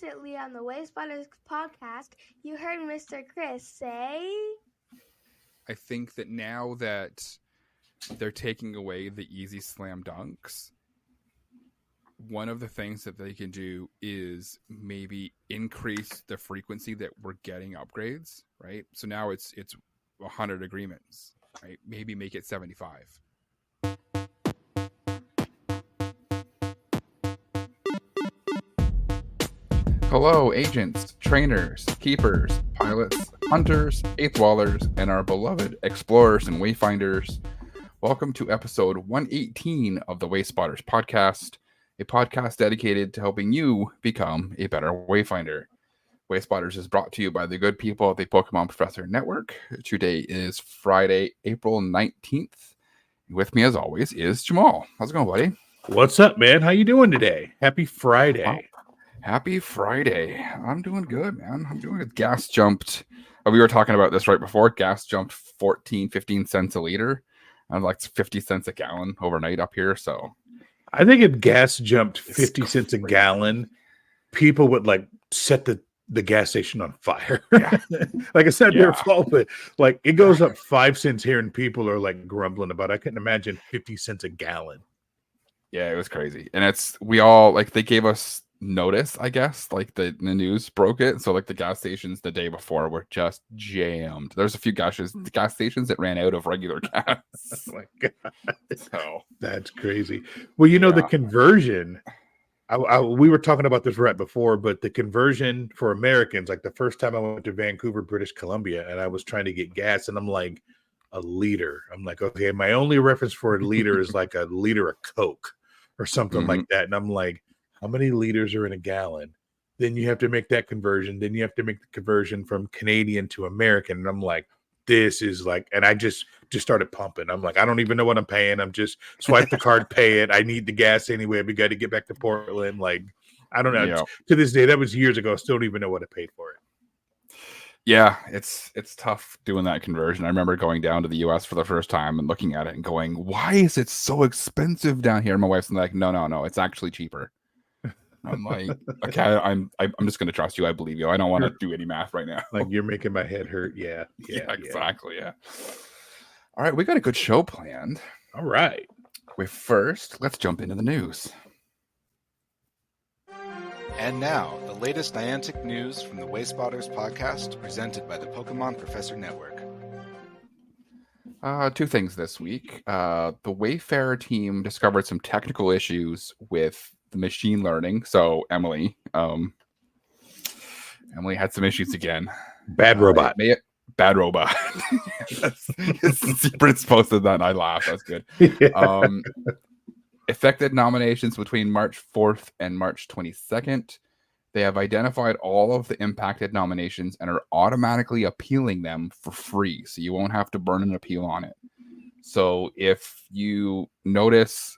Recently on the Wayspotters podcast, you heard Mr. Chris say... I think that now that they're taking away the easy slam dunks, one of the things that they can do is maybe increase the frequency that we're getting upgrades, right? So now it's 100 agreements, right? Maybe make it 75. Hello, agents, trainers, keepers, pilots, hunters, eighth wallers, and our beloved explorers and wayfinders. Welcome to episode 118 of the Wayspotters podcast, a podcast dedicated to helping you become a better wayfinder. Wayspotters is brought to you by the good people at the Pokemon Professor Network. Today is Friday, April 19th. With me, as always, is Jamal. How's it going, buddy? What's up, man? How you doing today? Happy Friday. Wow. Happy Friday. I'm doing good, man. I'm doing good. Gas jumped. We were talking about this right before. Gas jumped 15 cents a liter. And like 50 cents a gallon overnight up here. So I think if gas jumped 50 cents a gallon, people would like set the gas station on fire. Yeah. Like I said, their fault, but like it goes up 5 cents here and people are like grumbling about it. I couldn't imagine 50 cents a gallon. Yeah, it was crazy. And we all like they gave us notice, I guess, like the news broke it. So like the gas stations the day before were just jammed. There's a few gas stations that ran out of regular gas. Oh my God. So That's crazy. Well, you know, the conversion, we were talking about this right before, but the conversion for Americans, like the first time I went to Vancouver, British Columbia, and I was trying to get gas, and I'm like, a liter. I'm like, okay, my only reference for a liter is like a liter of Coke or something like that. And I'm like, how many liters are in a gallon? Then you have to make that conversion. Then you have to make the conversion from Canadian to American. And I'm like, this is like, and I just started pumping. I'm like, I don't even know what I'm paying. I'm just swipe the card, pay it. I need the gas anyway. We got to get back to Portland. Like, I don't know. Yeah. To this day, that was years ago. I still don't even know what I paid for it. Yeah, it's tough doing that conversion. I remember going down to the US for the first time and looking at it and going, why is it so expensive down here? And my wife's like, no, it's actually cheaper. I'm like, okay, I'm just gonna trust you. I believe you. I don't want to do any math right now. Like you're making my head hurt. Yeah, exactly. Yeah. All right, we got a good show planned. All right. First, let's jump into the news. And now, the latest Niantic news from the Wayspotters podcast, presented by the Pokemon Professor Network. Two things this week. The Wayfarer team discovered some technical issues with the machine learning. So Emily had some issues again. Bad robot. Bad robot. Prince posted that and I laughed. That's good. Yeah. Affected nominations between March 4th and March 22nd. They have identified all of the impacted nominations and are automatically appealing them for free. So you won't have to burn an appeal on it. So if you notice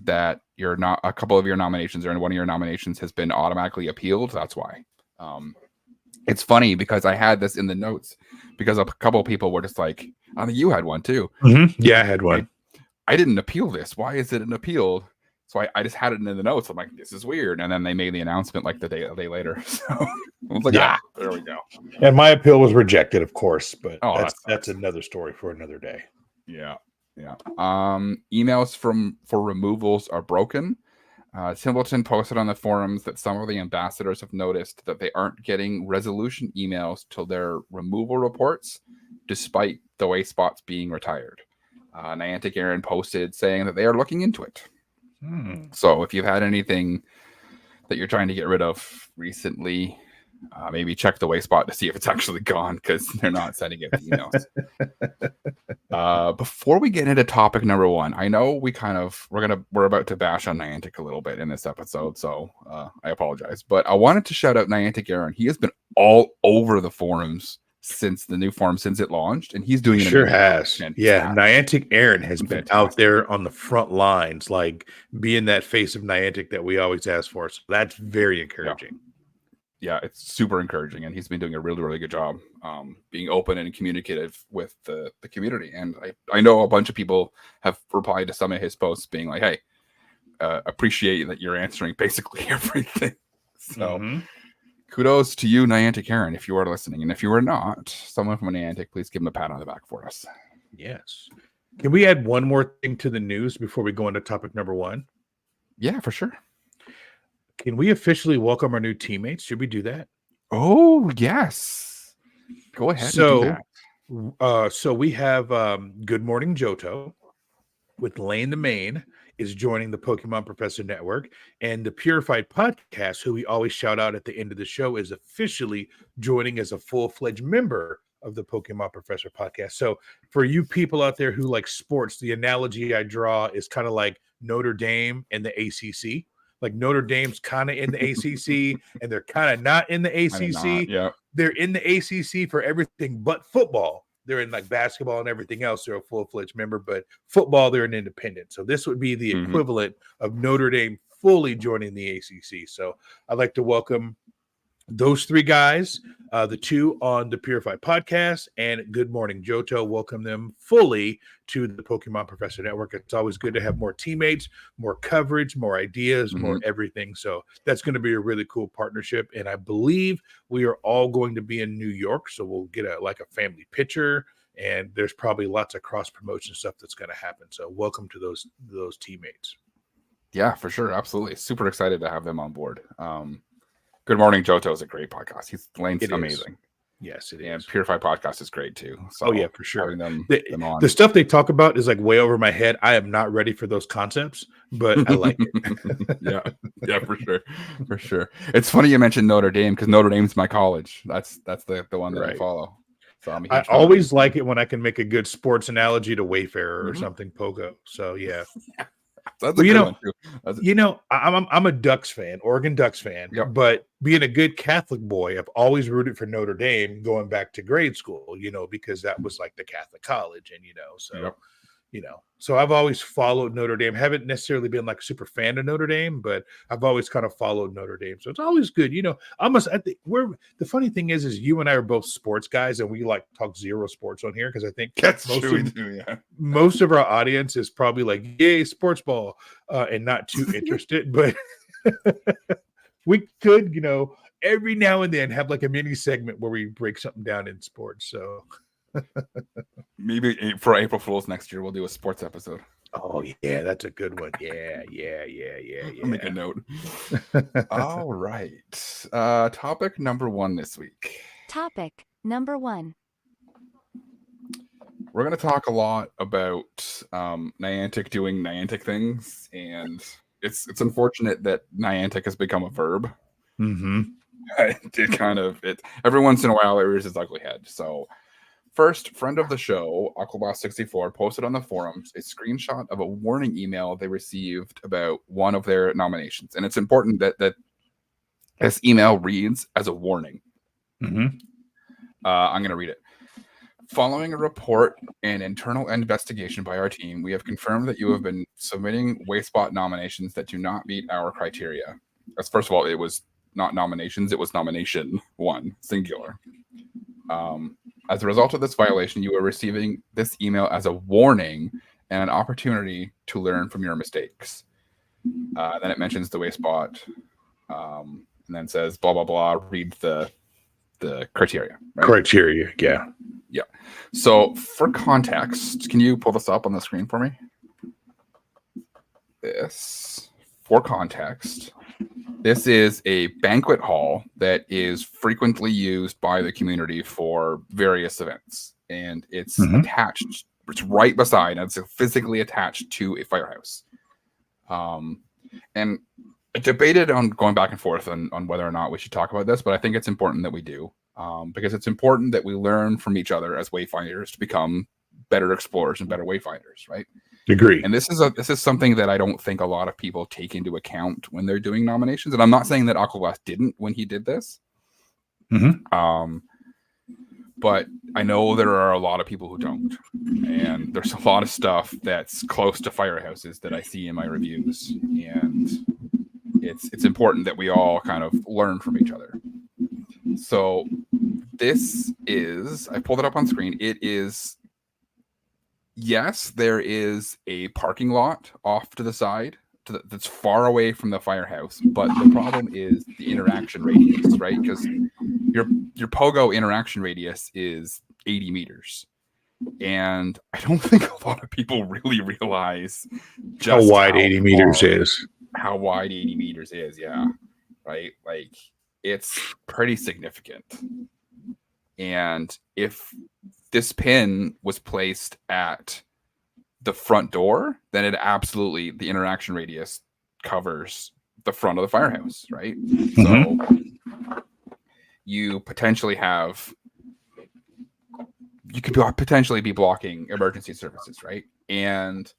that you're not a couple of your nominations or in one of your nominations has been automatically appealed, that's why. It's funny because I had this in the notes because a couple of people were just like, I think you had one too. Mm-hmm. Yeah, I had one. I didn't appeal this. Why is it an appeal? So I just had it in the notes. I'm like, this is weird. And then they made the announcement like a day later. So I was like, yeah, there we go. And my appeal was rejected, of course, but that's another story for another day. Yeah. Emails for removals are broken. Simpleton posted on the forums that some of the ambassadors have noticed that they aren't getting resolution emails to their removal reports, despite the Wayspots being retired. Niantic Aaron posted saying that they are looking into it. So if you've had anything that you're trying to get rid of recently, maybe check the Wayspot to see if it's actually gone because they're not sending it emails. Before we get into topic number one, I know we're about to bash on Niantic a little bit in this episode, so I apologize. But I wanted to shout out Niantic Aaron. He has been all over the forums since it launched, and he's doing it. Sure has. Yeah, Niantic Aaron has been out there on the front lines, like being that face of Niantic that we always ask for. So that's very encouraging. Yeah, it's super encouraging, and he's been doing a really, really good job being open and communicative with the community. And I know a bunch of people have replied to some of his posts being like, hey, appreciate that you're answering basically everything. So kudos to you, Niantic Karen, if you are listening. And if you are not, someone from Niantic, please give him a pat on the back for us. Yes. Can we add one more thing to the news before we go into topic number 1? Yeah, for sure. Can we officially welcome our new teammates? Should we do that? Oh, yes. Go ahead and do that. So we have Good Morning Johto with Lane the Main is joining the Pokemon Professor Network, and the Purified Podcast, who we always shout out at the end of the show, is officially joining as a full-fledged member of the Pokemon Professor Podcast. So for you people out there who like sports, the analogy I draw is kind of like Notre Dame and the ACC. Like Notre Dame's kind of in the ACC and they're kind of not in the ACC. Yeah. They're in the ACC for everything but football. They're in like basketball and everything else. They're a full-fledged member, but football, they're an independent. So this would be the equivalent of Notre Dame fully joining the ACC. So I'd like to welcome those 3 guys, the 2 on the Purified Podcast and Good Morning Johto. Welcome them fully to the Pokemon Professor Network. It's always good to have more teammates, more coverage, more ideas, more everything. So that's going to be a really cool partnership. And I believe we are all going to be in New York. So we'll get a family picture, and there's probably lots of cross promotion stuff that's going to happen. So welcome to those teammates. Yeah, for sure. Absolutely. Super excited to have them on board. Good Morning Johto is a great podcast. Lane's amazing. Yes, it is. And Purified Podcast is great too. So yeah, for sure. Them on. The stuff they talk about is like way over my head. I am not ready for those concepts, but I like it. yeah, for sure. It's funny you mentioned Notre Dame because Notre Dame's my college. That's the one that I follow. So I always like it when I can make a good sports analogy to Wayfarer or something. PoGo. So yeah. That's a good one too. I'm a Ducks fan, Oregon Ducks fan, but being a good Catholic boy, I've always rooted for Notre Dame going back to grade school, because that was like the Catholic college. And, so I've always followed Notre Dame. Haven't necessarily been like a super fan of Notre Dame, but I've always kind of followed Notre Dame. So it's always good. I think the funny thing is you and I are both sports guys and we like talk zero sports on here. Cause I think that's true. Most of our audience is probably like, yay, sports ball, and not too interested, but we could, every now and then have like a mini segment where we break something down in sports. So maybe for April Fool's next year, we'll do a sports episode. Oh yeah, that's a good one. Yeah. I'll make a note. All right. Topic number 1 this week. Topic number 1. We're going to talk a lot about Niantic doing Niantic things, and it's unfortunate that Niantic has become a verb. Every once in a while it rears its ugly head. So first, friend of the show, Aquabot64, posted on the forums a screenshot of a warning email they received about one of their nominations. And it's important that this email reads as a warning. I'm going to read it. Following a report and internal investigation by our team, we have confirmed that you have been submitting Wayspot nominations that do not meet our criteria. As first of all, it was not nominations, it was nomination 1, singular. As a result of this violation, you are receiving this email as a warning and an opportunity to learn from your mistakes. Then it mentions the Wayspot, and then says blah blah blah. Read the criteria. Right? Criteria, yeah. So for context, can you pull this up on the screen for me? For context, this is a banquet hall that is frequently used by the community for various events, and it's attached. It's right beside, and it's physically attached to a firehouse. And I debated on going back and forth on whether or not we should talk about this, but I think it's important that we do, because it's important that we learn from each other as Wayfinders to become better explorers and better Wayfinders, right? Agree. And this is something that I don't think a lot of people take into account when they're doing nominations. And I'm not saying that Aquabot didn't when he did this. But I know there are a lot of people who don't. And there's a lot of stuff that's close to firehouses that I see in my reviews. And it's important that we all kind of learn from each other. So this is, I pulled it up on screen. It is, yes, there is a parking lot off to the side that's far away from the firehouse, but the problem is the interaction radius, right? Because your PoGo interaction radius is 80 meters. And I don't think a lot of people really realize just how wide 80 meters is. How wide 80 meters is, yeah. Right? Like, it's pretty significant. And if this pin was placed at the front door, then it absolutely, the interaction radius covers the front of the firehouse, right? So you potentially have, you could potentially be blocking emergency services, right? And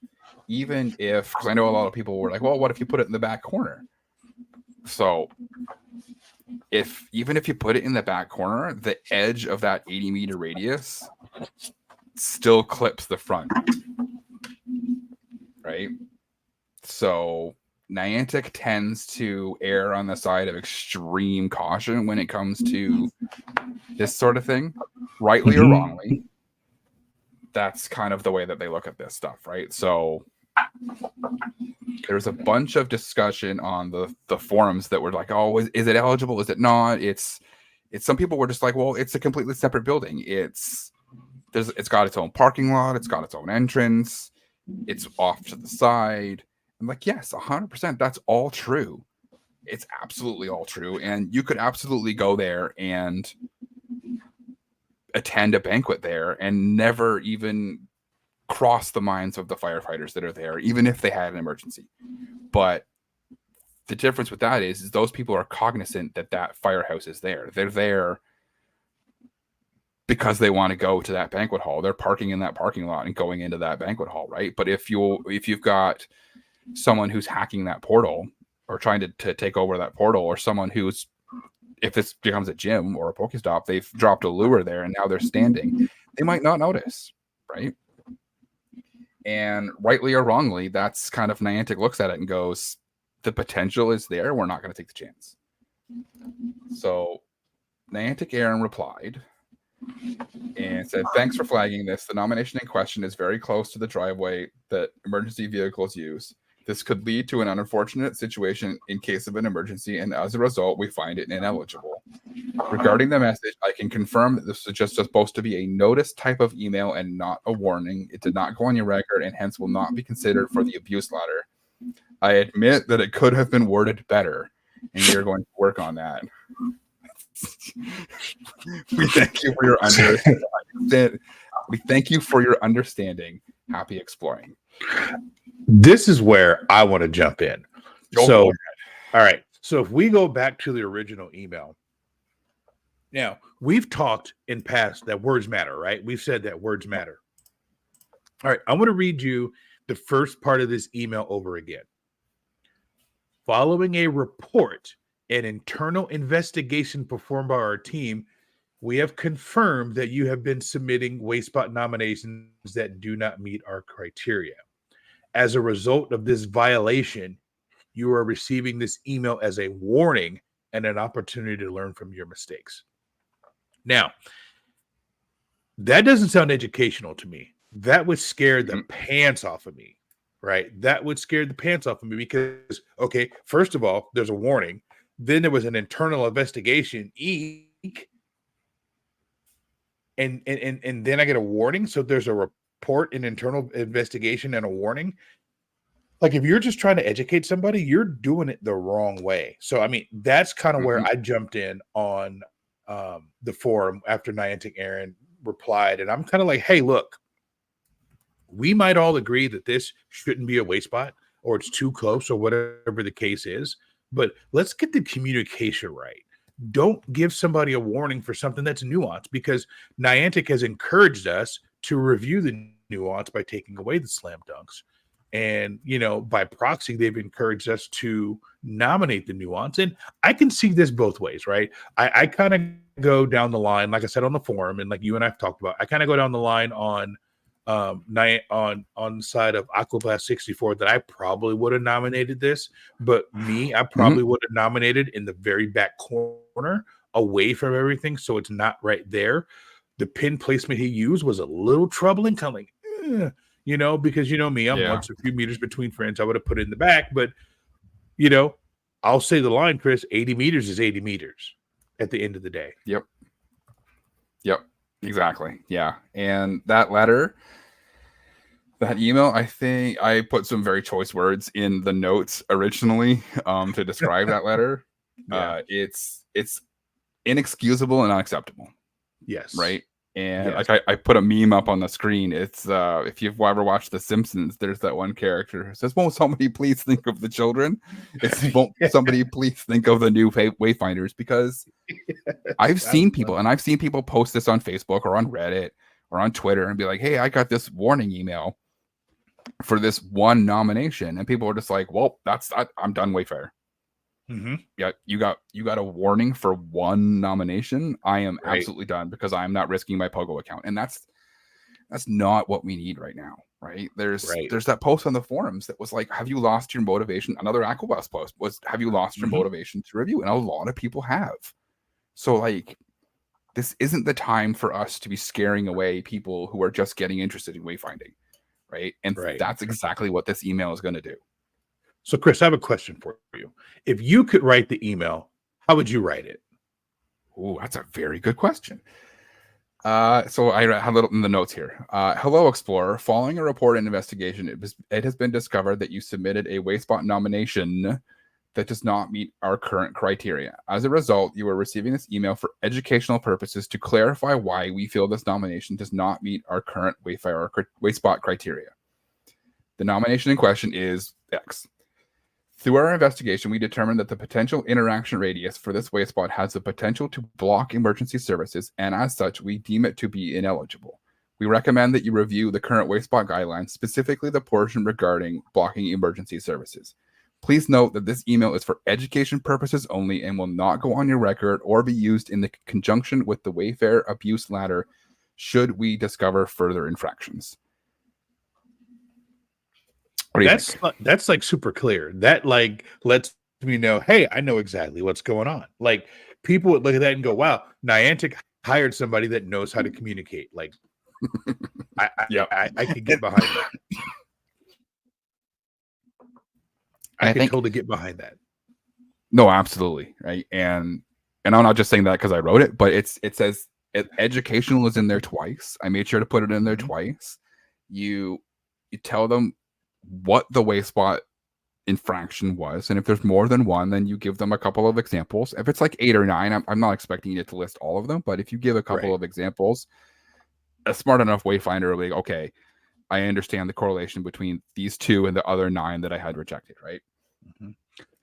even if, because I know a lot of people were like, well, what if you put it in the back corner? So even if you put it in the back corner, the edge of that 80 meter radius still clips the front, right? So Niantic tends to err on the side of extreme caution when it comes to this sort of thing, rightly or wrongly. That's kind of the way that they look at this stuff, right? So there's a bunch of discussion on the forums that were like, oh, is it eligible? Is it not? It's some people were just like, well, it's a completely separate building. It's got its own parking lot. It's got its own entrance. It's off to the side. I'm like, yes, 100%. That's all true. It's absolutely all true. And you could absolutely go there and attend a banquet there and never even cross the minds of the firefighters that are there, even if they had an emergency. But the difference with that is those people are cognizant that that firehouse is there. They're there because they want to go to that banquet hall. They're parking in that parking lot and going into that banquet hall, right? But if you've got someone who's hacking that portal or trying to take over that portal, or someone who's, if this becomes a gym or a Pokéstop, they've dropped a lure there and now they're standing, they might not notice, right? And rightly or wrongly, that's kind of Niantic looks at it and goes, the potential is there. We're not going to take the chance. So Niantic Aaron replied and said, thanks for flagging this. The nomination in question is very close to the driveway that emergency vehicles use. This could lead to an unfortunate situation in case of an emergency, and as a result, we find it ineligible. Regarding the message, I can confirm that this is just supposed to be a notice type of email and not a warning. It did not go on your record and hence will not be considered for the abuse ladder. I admit that it could have been worded better, and we are going to work on that. We thank you for your understanding. We thank you for your understanding. Happy exploring. This is where I want to jump in. All right. So if we go back to the original email, now we've talked in past that words matter, right? We've said that words matter. All right. I want to read you the first part of this email over again. Following a report and internal investigation performed by our team, we have confirmed that you have been submitting Wayspot nominations that do not meet our criteria. As a result of this violation, you are receiving this email as a warning and an opportunity to learn from your mistakes. Now, that doesn't sound educational to me. That would scare the pants off of me, right? That would scare the pants off of me because, okay, first of all, there's a warning. Then there was an internal investigation. And then I get a warning. So there's a report, an internal investigation, and a warning. Like, if you're just trying to educate somebody, you're doing it the wrong way. So, I mean, that's kind of where I jumped in on the forum after Niantic Aaron replied. And I'm kind of like, hey, look, we might all agree that this shouldn't be a Wayspot or it's too close or whatever the case is. But let's get the communication right. Don't give somebody a warning for something that's nuanced, because Niantic has encouraged us to review the nuance by taking away the slam dunks. And, you know, by proxy, they've encouraged us to nominate the nuance. And I can see this both ways, right? I kind of go down the line, like I said, on the forum, and like you and I've talked about, I kind of go down the line on the side of Aquablast 64 that I probably would have nominated this, but I probably would have nominated in the very back corner away from everything, so it's not right there. The pin placement he used was a little troubling, kind of like, because me, I'm Yeah. once a few meters between friends. I would have put it in the back, but I'll say the line, Chris, 80 meters is 80 meters at the end of the day. Yep. Exactly. Yeah. And that letter, that email, I think I put some very choice words in the notes originally to describe that letter. Yeah. It's inexcusable and unacceptable. Yes. Right. And Yes. like I put a meme up on the screen. It's if you've ever watched The Simpsons, there's that one character who says, "Won't somebody please think of the children?" It's won't somebody please think of the new Wayfinders, because I've seen people post this on Facebook or on Reddit or on Twitter and be like, "Hey, I got this warning email for this one nomination," and people are just like, "Well, I'm done, Wayfarer." Mm-hmm. Yeah, you got a warning for one nomination. I am Right. absolutely done, because I'm not risking my PoGo account, and that's not what we need right now, right? There's that post on the forums that was like, "Have you lost your motivation?" Another Aquabus post was, "Have you lost your motivation to review?" And a lot of people have. So like, this isn't the time for us to be scaring away people who are just getting interested in wayfinding, right? And that's exactly what this email is going to do. So, Chris, I have a question for you. If you could write the email, how would you write it? Oh, that's a very good question. So I have it in the notes here. Hello, Explorer. Following a report and investigation, it has been discovered that you submitted a Wayspot nomination that does not meet our current criteria. As a result, you are receiving this email for educational purposes to clarify why we feel this nomination does not meet our current Wayspot criteria. The nomination in question is X. Through our investigation, we determined that the potential interaction radius for this Wayspot has the potential to block emergency services, and as such, we deem it to be ineligible. We recommend that you review the current Wayspot guidelines, specifically the portion regarding blocking emergency services. Please note that this email is for education purposes only and will not go on your record or be used in the conjunction with the Wayfarer abuse ladder should we discover further infractions. That's like super clear. That like lets me know, hey, I know exactly what's going on. Like, people would look at that and go, wow, Niantic hired somebody that knows how to communicate. Like, I could get behind that. I can totally get behind that. No, absolutely. Right. And I'm not just saying that because I wrote it, but it says educational is in there twice. I made sure to put it in there twice. You tell them what the Wayspot infraction was, and if there's more than one, then you give them a couple of examples. If it's like 8 or 9, I'm not expecting you to list all of them, but if you give a couple of examples, a smart enough Wayfinder will be like, okay, I understand the correlation between these 2 and the other 9 that I had rejected, right?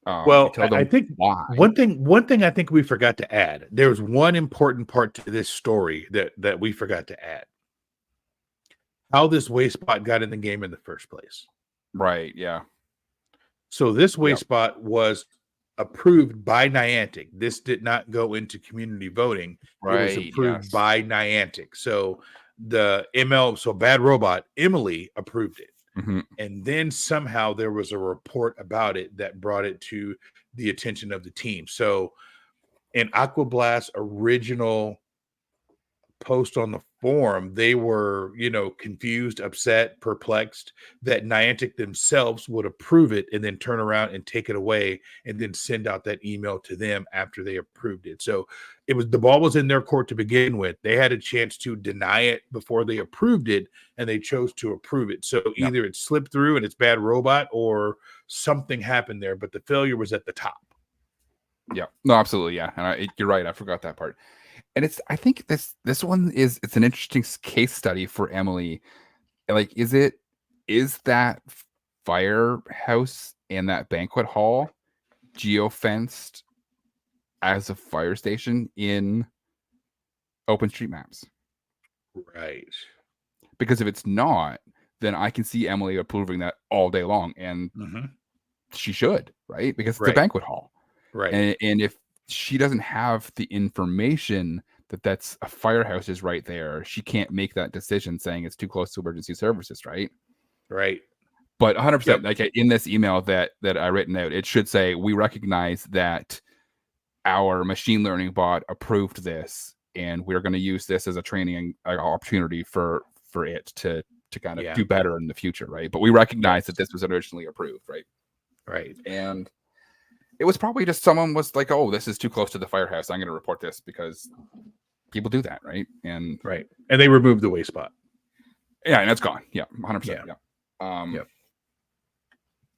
Well, I think one thing I think we forgot to add. There's one important part to this story that we forgot to add. How this Wayspot got in the game in the first place. Right, yeah. So this Wayspot was approved by Niantic. This did not go into community voting. Right, it was approved by Niantic. So the Bad Robot, Emily approved it. And then somehow there was a report about it that brought it to the attention of the team. So in Aquablast's original post on the forum, they were, confused, upset, perplexed that Niantic themselves would approve it and then turn around and take it away and then send out that email to them after they approved it. So the ball was in their court to begin with. They had a chance to deny it before they approved it, and they chose to approve it. So either it slipped through and it's Bad Robot, or something happened there, but the failure was at the top. Yeah, no, absolutely. Yeah. And you're right. I forgot that part. And I think this one it's an interesting case study for Emily. Like, is that firehouse and that banquet hall geofenced as a fire station in OpenStreetMaps? Right. Because if it's not, then I can see Emily approving that all day long, and she should, right? Because it's a banquet hall, right? And if she doesn't have the information that's a firehouse is right there, she can't make that decision saying it's too close to emergency services, right? Right. But 100%, like in this email that I written out, it should say, we recognize that our machine learning bot approved this, and we're going to use this as a training opportunity for it to to kind of do better in the future, right? But we recognize that this was originally approved, right? Right. And it was probably just someone was like, oh, this is too close to the firehouse. I'm going to report this because people do that, right? And they removed the Wayspot. Yeah, and it's gone. Yeah, 100%. Yeah.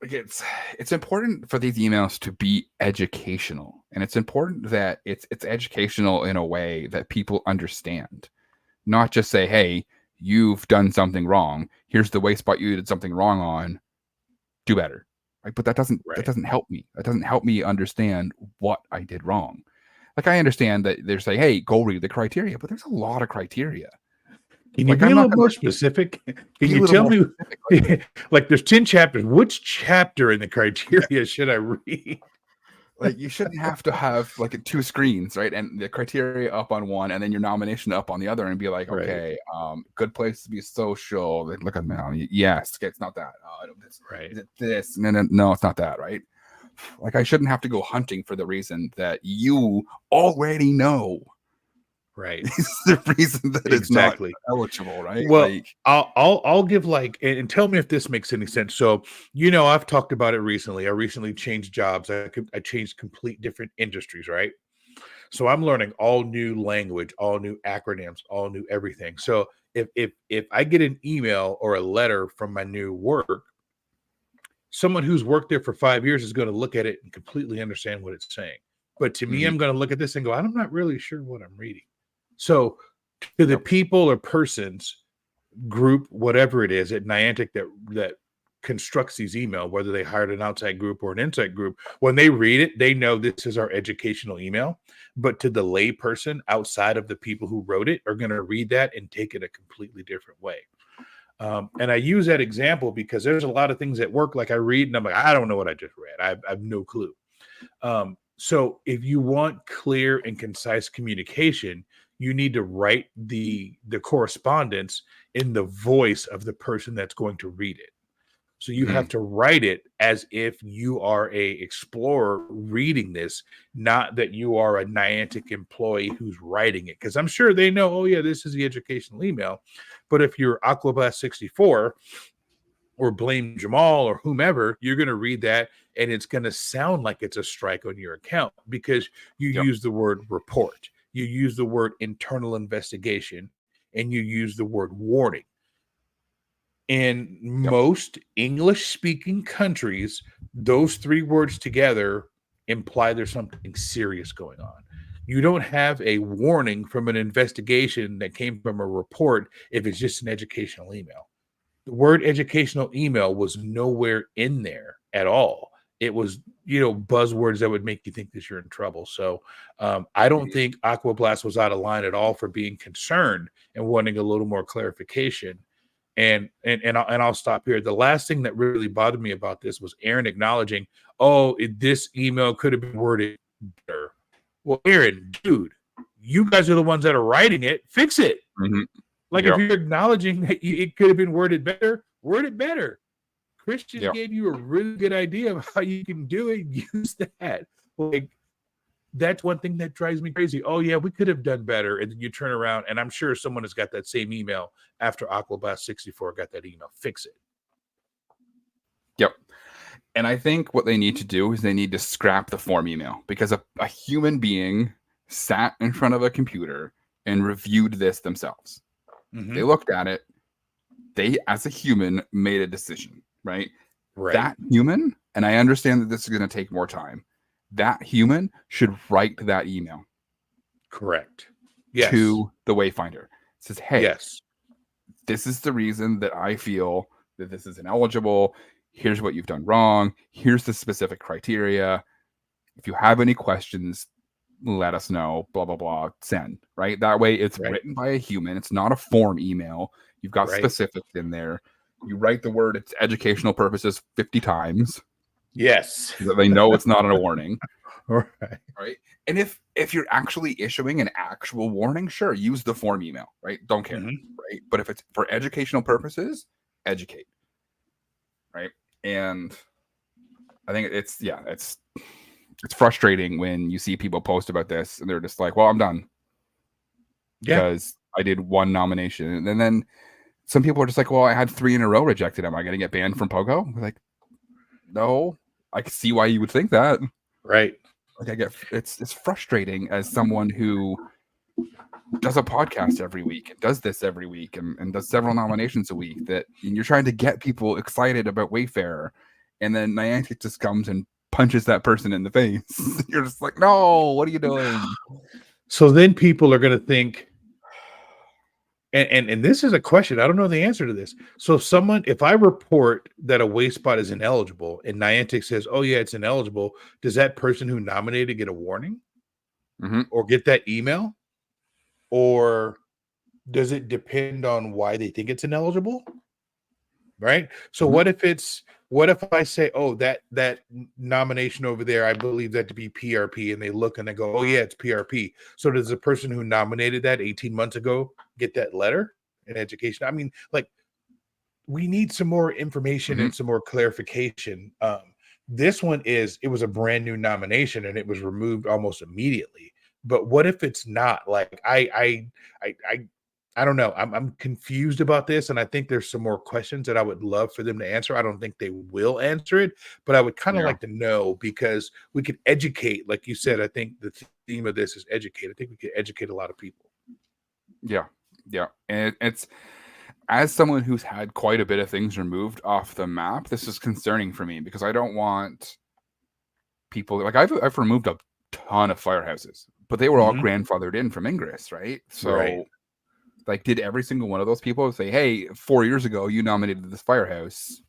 Like it's important for these emails to be educational, and it's important that it's educational in a way that people understand, not just say, hey, you've done something wrong, here's the Wayspot you did something wrong on, do better, right? But that doesn't help me. That doesn't help me understand what I did wrong. Like, I understand that they're saying, hey, go read the criteria, but there's a lot of criteria. Can you be a little more specific? Can you tell me, like, there's 10 chapters. Which chapter in the criteria should I read? Like, you shouldn't have to have like 2 screens, right? And the criteria up on one, and then your nomination up on the other, and be like, okay, good place to be social. Like, look at me. Yes, it's not that. Is it this? No, it's not that, right? Like, I shouldn't have to go hunting for the reason that you already know. Right. This is the reason that it's not eligible, right? Well, like, I'll give and tell me if this makes any sense. So, I've talked about it recently. I recently changed jobs. I changed complete different industries, right? So I'm learning all new language, all new acronyms, all new everything. So if I get an email or a letter from my new work, someone who's worked there for 5 years is going to look at it and completely understand what it's saying. But to me, I'm going to look at this and go, I'm not really sure what I'm reading. So to the people or persons, group, whatever it is at Niantic that constructs these email, whether they hired an outside group or an inside group, when they read it, they know this is our educational email. But to the lay person outside of the people who wrote it are going to read that and take it a completely different way. And I use that example because there's a lot of things at work, like I read and I'm like, I don't know what I just read. I have no clue. So if you want clear and concise communication, you need to write the correspondence in the voice of the person that's going to read it. So you have to write it as if you are a explorer reading this, not that you are a Niantic employee who's writing it. Because I'm sure they know, oh yeah, this is the educational email. But if you're Aquablast64 or Blame Jamal or whomever, you're going to read that and it's going to sound like it's a strike on your account because you use the word report. You use the word internal investigation, and you use the word warning. In most English-speaking countries, those 3 words together imply there's something serious going on. You don't have a warning from an investigation that came from a report if it's just an educational email. The word educational email was nowhere in there at all. It was, buzzwords that would make you think that you're in trouble. So I don't think Aquablast was out of line at all for being concerned and wanting a little more clarification. And I'll stop here. The last thing that really bothered me about this was Aaron acknowledging, this email could have been worded better. Well, Aaron, dude, you guys are the ones that are writing it. Fix it. Like if you're acknowledging that it could have been worded better, word it better. Chris just gave you a really good idea of how you can do it. Use that. Like, that's one thing that drives me crazy. Oh, yeah, we could have done better. And then you turn around, and I'm sure someone has got that same email after Aquablast64 got that email. Fix it. Yep. And I think what they need to do is they need to scrap the form email because a human being sat in front of a computer and reviewed this themselves. They looked at it. They, as a human, made a decision. Right? That human, and I understand that this is going to take more time, that human should write that email. Correct. Yes. To the Wayfinder. It says, hey, this is the reason that I feel that this is ineligible. Here's what you've done wrong. Here's the specific criteria. If you have any questions, let us know. Blah, blah, blah. Send. Right? That way it's written by a human. It's not a form email. You've got specifics in there. You write the word it's educational purposes 50 times. Yes. So that they know it's not a warning. Right. And if you're actually issuing an actual warning, sure, use the form email, right? Don't care. Right. But if it's for educational purposes, educate. Right. And I think it's frustrating when you see people post about this and they're just like, well, I'm done. Because I did one nomination. And then some people are just like, well, I had 3 in a row rejected. Am I going to get banned from PoGo? We're like, no, I can see why you would think that. Right. Like it's frustrating as someone who does a podcast every week and does this every week and does several nominations a week, that you're trying to get people excited about Wayfarer, and then Niantic just comes and punches that person in the face. You're just like, no, what are you doing? So then people are going to think, and this is a question, I don't know the answer to this. So if I report that a Wayspot is ineligible and Niantic says, oh yeah, it's ineligible, does that person who nominated get a warning or get that email? Or does it depend on why they think it's ineligible? Right. So what if I say, oh, that nomination over there, I believe that to be PRP, and they look and they go, oh yeah, it's PRP. So does the person who nominated that 18 months ago get that letter in education? I mean, like, we need some more information and some more clarification. This one it was a brand new nomination and it was removed almost immediately. But what if it's not? Like, I don't know. I'm confused about this, and I think there's some more questions that I would love for them to answer. I don't think they will answer it, but I would kind of like to know, because we could educate, like you said. I think the theme of this is educate. I think we could educate a lot of people. Yeah, and it's, as someone who's had quite a bit of things removed off the map, this is concerning for me, because I don't want people, like, I've removed a ton of firehouses, but they were all grandfathered in from Ingress, right? So, like, did every single one of those people say, hey, 4 years ago, you nominated this firehouse,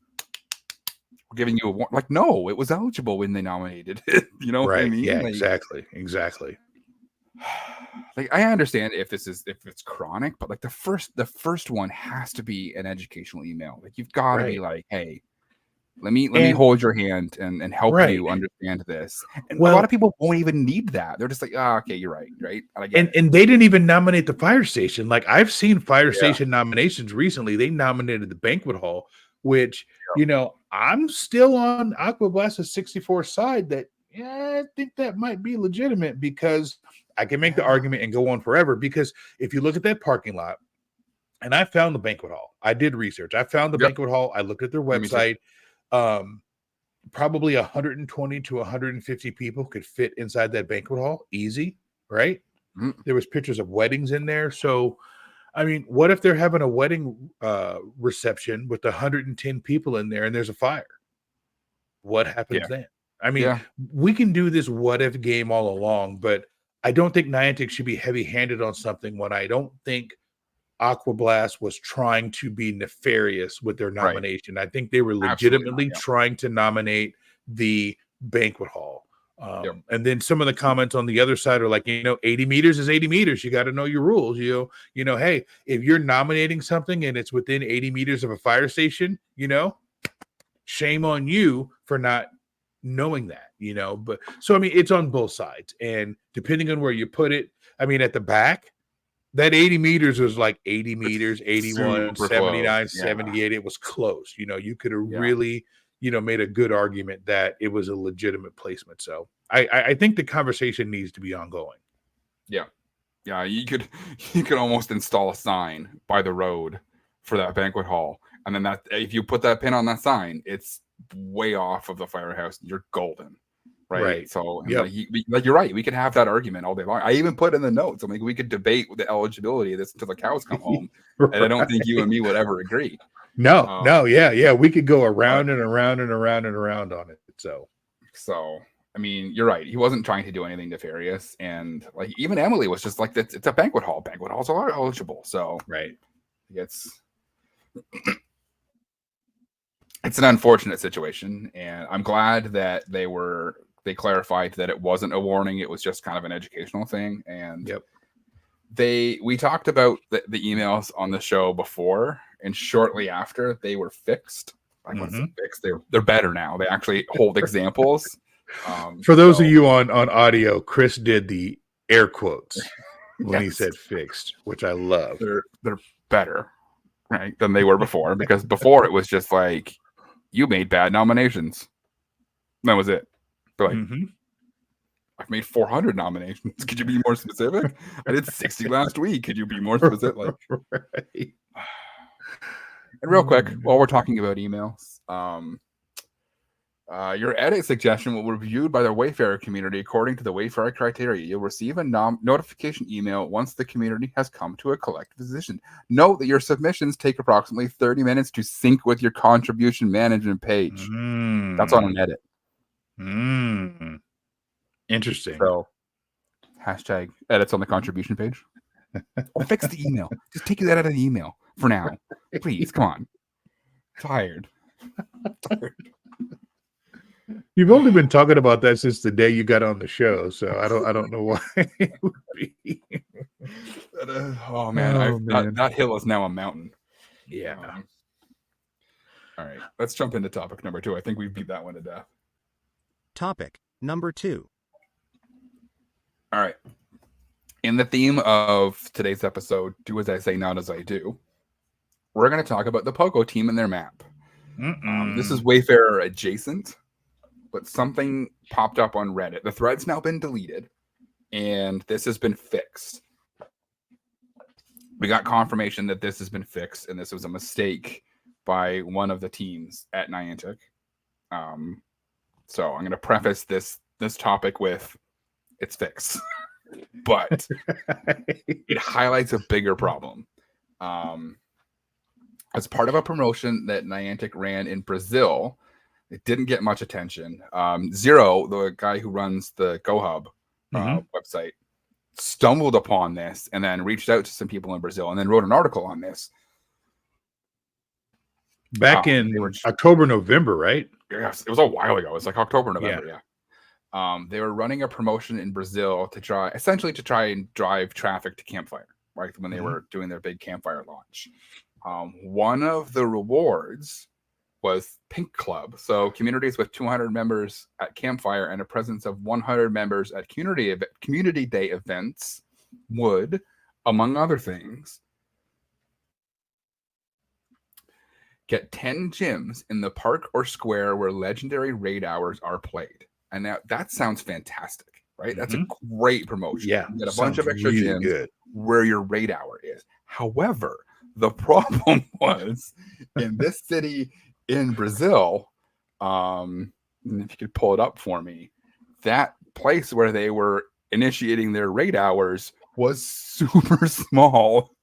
we're giving you a warning? Like, no, it was eligible when they nominated it. You know what I mean? Yeah, like, exactly. Like, I understand if it's chronic, but like the first one has to be an educational email. Like, you've got to be like, hey, let me hold your hand and help you understand this. And a lot of people won't even need that. They're just like, okay, you're right. And they didn't even nominate the fire station. Like, I've seen fire station nominations recently. They nominated the banquet hall, which, I'm still on Aqua Blast's 64 side that, I think that might be legitimate, because I can make the argument and go on forever. Because if you look at that parking lot, and I found the banquet hall, I did research. I found the banquet hall. I looked at their website. Probably 120 to 150 people could fit inside that banquet hall, easy, right? There was pictures of weddings in there. So, I mean, what if they're having a wedding reception with 110 people in there and there's a fire? What happens then? I mean, we can do this what if game all along, but I don't think Niantic should be heavy-handed on something when I don't think Aqua Blast was trying to be nefarious with their nomination. I think they were legitimately trying to nominate the banquet hall. And then some of the comments on the other side are like, 80 meters is 80 meters. You got to know your rules. Hey, if you're nominating something and it's within 80 meters of a fire station, shame on you for not knowing that, but so, I mean, it's on both sides. And depending on where you put it, I mean, at the back, that 80 meters was like 80 meters, 81, 79, 78. It was close. You could have really, made a good argument that it was a legitimate placement. So I think the conversation needs to be ongoing. Yeah. You could almost install a sign by the road for that banquet hall. And then that, if you put that pin on that sign, it's way off of the firehouse. You're golden. Right. So, like, you're right. We could have that argument all day long. I even put in the notes, I'm like, we could debate the eligibility of this until the cows come home. And I don't think you and me would ever agree. No. Yeah. We could go around and around and around and around on it. So, I mean, you're right. He wasn't trying to do anything nefarious. And like, even Emily was just like, it's a banquet hall. Banquet halls are eligible. So, it's an unfortunate situation. And I'm glad that they clarified that it wasn't a warning. It was just kind of an educational thing. And we talked about the emails on the show before, and shortly after they were fixed. I want to say fixed. They're better now. They actually hold examples. For those of you on audio, Chris did the air quotes when he said fixed, which I love. They're better, right, than they were before, because before it was just like, you made bad nominations. That was it. But like, I've made 400 nominations. Could you be more specific? I did 60 last week. Could you be more specific? Like, And real quick, while we're talking about emails, your edit suggestion will be reviewed by the Wayfarer community according to the Wayfarer criteria. You'll receive a notification email once the community has come to a collective decision. Note that your submissions take approximately 30 minutes to sync with your contribution management page. That's on an edit. Interesting. So, hashtag edits on the contribution page. Or fix the email. Just take that out of the email for now. Please, come on. Tired. You've only been talking about that since the day you got on the show, so I don't know why it would be. Oh man, that hill is now a mountain. Yeah. All right, let's jump into topic number 2. I think we beat that one to death. Topic number 2. All right. In the theme of today's episode, do as I say, not as I do, we're going to talk about the PoGo team and their map. This is Wayfarer adjacent, but something popped up on Reddit. The thread's now been deleted, and this has been fixed. We got confirmation that this has been fixed, and this was a mistake by one of the teams at Niantic. So I'm going to preface this topic with it's fixed. But it highlights a bigger problem. As part of a promotion that Niantic ran in Brazil, it didn't get much attention. Zero, the guy who runs the GoHub website, stumbled upon this and then reached out to some people in Brazil and then wrote an article on this. Back in October, November, right? Yes, it was a while ago. It was like October, November, yeah. They were running a promotion in Brazil to try and drive traffic to Campfire, right? When they were doing their big Campfire launch. One of the rewards was Pink Club. So communities with 200 members at Campfire and a presence of 100 members at community day events would, among other things, get 10 gyms in the park or square where legendary raid hours are played. And now that sounds fantastic, right? That's a great promotion. Yeah. You get a bunch of extra gyms where your raid hour is. However, the problem was in this city in Brazil, and if you could pull it up for me, that place where they were initiating their raid hours was super small.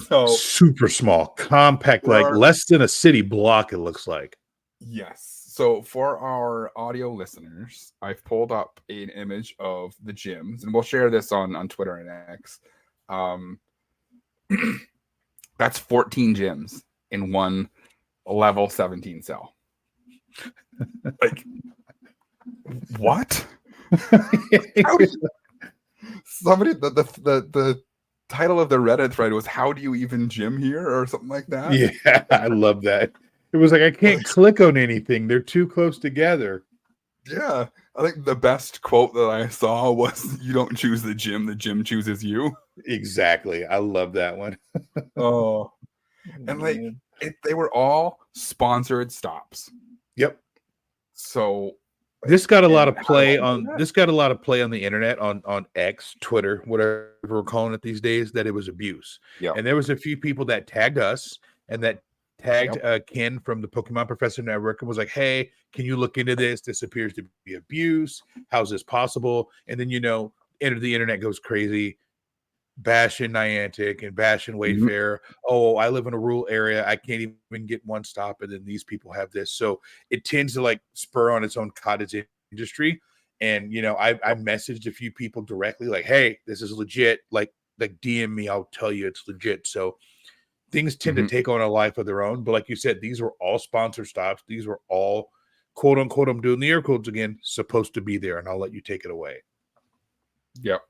So super small, compact, like less than a city block, it looks like. Yes. So for our audio listeners, I've pulled up an image of the gyms, and we'll share this on Twitter and X. That's 14 gyms in one level 17 cell. Like, what? Somebody, the title of the Reddit thread was "How do you even gym here?" or something like that. Yeah, I love that. It was like, I can't click on anything. They're too close together. Yeah. I think the best quote that I saw was, "You don't choose the gym chooses you." Exactly. I love that one. Oh. And like, they were all sponsored stops. Yep. So this got a lot of play on the internet, on X, Twitter, whatever we're calling it these days, that it was abuse. Yeah. And there was a few people that tagged us and that tagged Ken from the Pokemon Professor Network and was like, "Hey, can you look into this? This appears to be abuse. How's this possible?" And then, the internet goes crazy, bashing Niantic and bashing Wayfarer. Oh, I live in a rural area. I can't even get one stop. And then these people have this. So it tends to like spur on its own cottage industry. And, I messaged a few people directly like, "Hey, this is legit. Like DM me. I'll tell you it's legit." So things tend to take on a life of their own. But like you said, these were all sponsored stops. These were all, quote unquote, I'm doing the air quotes again, supposed to be there. And I'll let you take it away. Yep.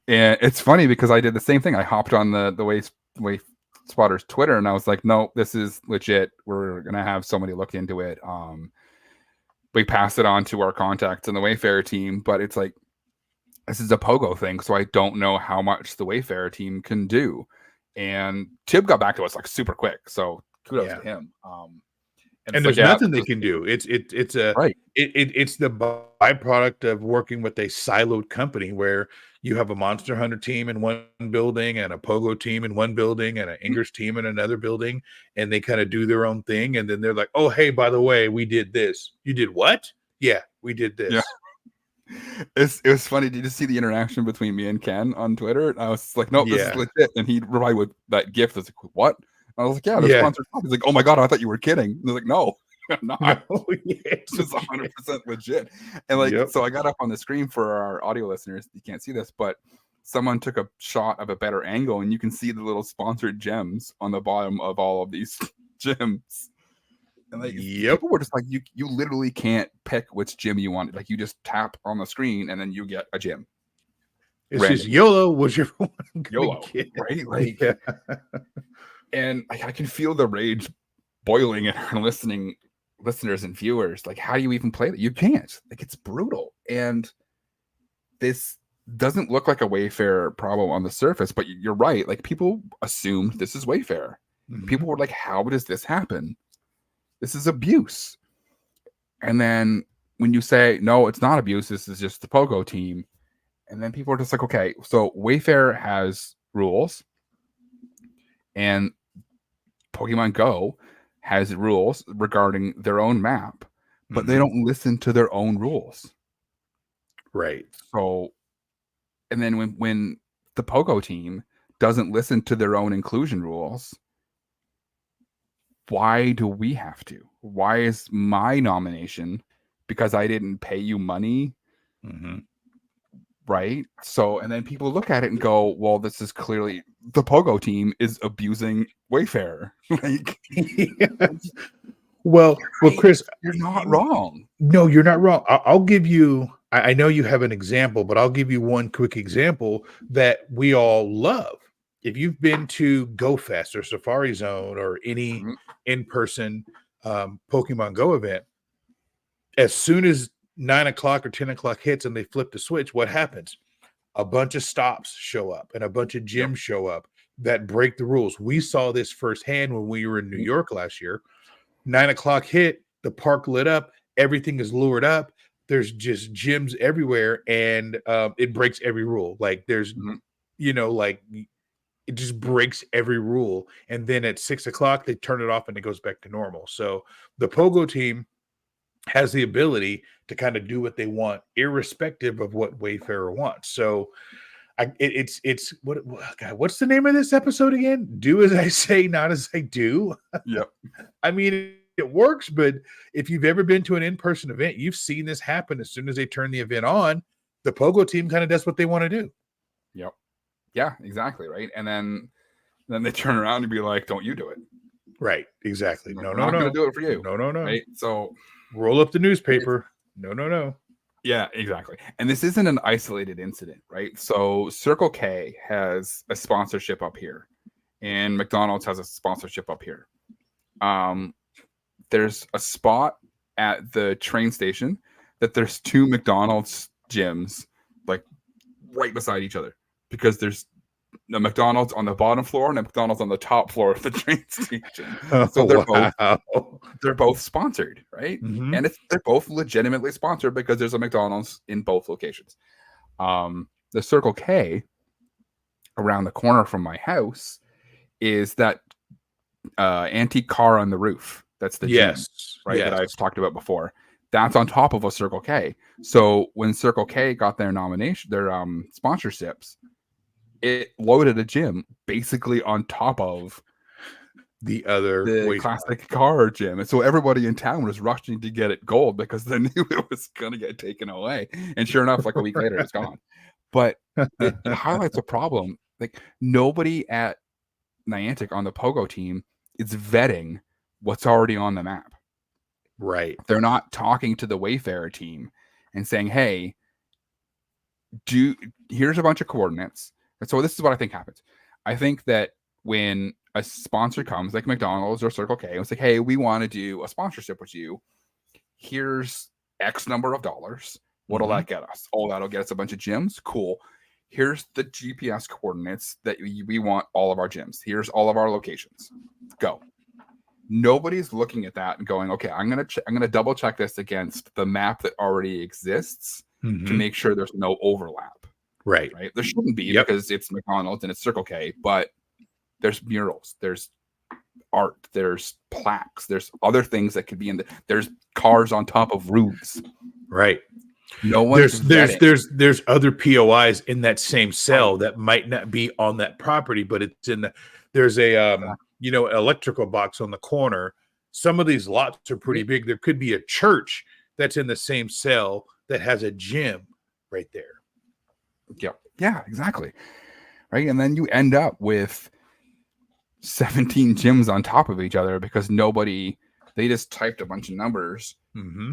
And it's funny because I did the same thing. I hopped on the Wayspotters Twitter and I was like, "No, this is legit. We're going to have somebody look into it." We passed it on to our contacts in the Wayfarer team, but it's like, this is a PoGo thing. So I don't know how much the Wayfarer team can do. And Tib got back to us like super quick. So kudos to him. And there's nothing they can do. It's the byproduct of working with a siloed company where, you have a Monster Hunter team in one building and a Pogo team in one building and an Ingress team in another building, and they kind of do their own thing. And then they're like, oh, hey, by the way, we did this. You did what? Yeah, we did this. Yeah. It was funny. Did you see the interaction between me and Ken on Twitter? I was like, nope, this is legit. And he replied with that gift. I was like, what? I was like, yeah, they're sponsored. He's like, oh my God, I thought you were kidding. And I was like, no, I'm not. It's just 100% legit. And so I got up on the screen for our audio listeners. You can't see this, but someone took a shot of a better angle, and you can see the little sponsored gems on the bottom of all of these gyms. And people were just like, you literally can't pick which gym you want. Like, you just tap on the screen and then you get a gym. It's just YOLO, whichever one. YOLO, right? Like, and I can feel the rage boiling in our listeners and viewers. Like, how do you even play that? You can't. Like, it's brutal. And this doesn't look like a Wayfarer problem on the surface, but you're right. Like, people assumed this is Wayfarer. Mm-hmm. People were like, how does this happen? This is abuse. And then when you say, no, it's not abuse, this is just the Pogo team. And then people are just like, okay, so Wayfarer has rules and Pokemon Go has rules regarding their own map, but they don't listen to their own rules. Right. So, and then when the Pogo team doesn't listen to their own inclusion rules, why do we have to? Why is my nomination because I didn't pay you money? Mm-hmm. Right. So, and then people look at it and go, well, this is clearly the Pogo team is abusing Wayfarer. Like, well, Chris, you're not wrong. No, you're not wrong. I'll give you, I know you have an example, but I'll give you one quick example that we all love. If you've been to Go Fest or Safari Zone or any in-person Pokemon Go event, as soon as 9 o'clock or 10 o'clock hits and they flip the switch, what happens? A bunch of stops show up and a bunch of gyms show up that break the rules. We saw this firsthand when we were in New York last year. 9 o'clock hit, the park lit up, everything is lured up. There's just gyms everywhere, and it breaks every rule. Like, there's, like, it just breaks every rule. And then at 6 o'clock, they turn it off and it goes back to normal. So the Pogo team has the ability to kind of do what they want, irrespective of what Wayfarer wants. So what's the name of this episode again? Do as I say, not as I do. Yep. I mean, it works, but if you've ever been to an in-person event, you've seen this happen. As soon as they turn the event on, the Pogo team kind of does what they want to do. Yep. Yeah, exactly. Right. And then they turn around and be like, don't you do it. Right. Exactly. No. I'm not going to do it for you. No. Right. So roll up the newspaper. No. Yeah, exactly. And this isn't an isolated incident, right? So Circle K has a sponsorship up here, and McDonald's has a sponsorship up here. There's a spot at the train station that there's two McDonald's gyms like right beside each other, because there's a McDonald's on the bottom floor and a McDonald's on the top floor of the train station. So they're both sponsored, right? Mm-hmm. And they're both legitimately sponsored because there's a McDonald's in both locations. The Circle K around the corner from my house is that antique car on the roof. That's the gym, right? Yes. That I've talked about before. That's on top of a Circle K. So when Circle K got their nomination, their sponsorships, it loaded a gym basically on top of the classic car gym. And so everybody in town was rushing to get it gold because they knew it was going to get taken away. And sure enough, like a week later, it's gone. But it highlights a problem. Like, nobody at Niantic on the Pogo team is vetting what's already on the map. Right. They're not talking to the Wayfarer team and saying, hey, here's a bunch of coordinates. And so this is what I think happens. I think that when a sponsor comes, like McDonald's or Circle K, and it's like, hey, we want to do a sponsorship with you. Here's X number of dollars. What'll that get us? Oh, that'll get us a bunch of gyms. Cool. Here's the GPS coordinates that we want all of our gyms. Here's all of our locations. Go. Nobody's looking at that and going, okay, I'm gonna double check this against the map that already exists to make sure there's no overlap. Right. There shouldn't be Yep. because it's McDonald's and it's Circle K, but there's murals, there's art, there's plaques, there's other things that could be there's cars on top of roofs. Right. No one's there's other POIs in that same cell that might not be on that property, but it's in there's a electrical box on the corner. Some of these lots are pretty big. There could be a church that's in the same cell that has a gym right there. Yeah, exactly. Right. And then you end up with 17 gyms on top of each other because they just typed a bunch of numbers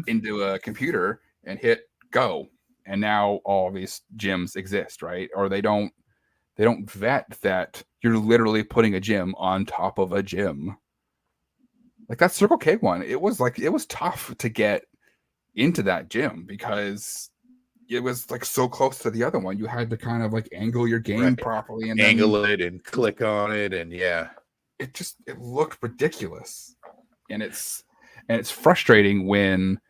into a computer and hit go. And now all these gyms exist, right? Or they don't vet that you're literally putting a gym on top of a gym. Like that Circle K one, it was tough to get into that gym because it was like so close to the other one. You had to kind of like angle your game properly and angle it and click on it, and it looked ridiculous. And it's frustrating when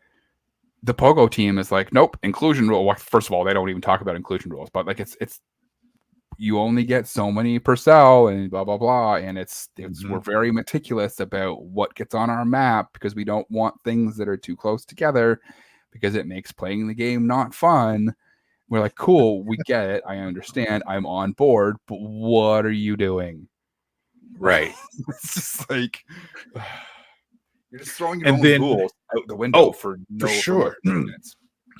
the Pogo team is like, nope, inclusion rule. Well, first of all, they don't even talk about inclusion rules, but like it's you only get so many per cell and blah blah blah, and we're very meticulous about what gets on our map because we don't want things that are too close together because it makes playing the game not fun. We're like, cool, we get it, I understand, I'm on board, but what are you doing? Right. It's just like you're just throwing your own rules out the window for sure.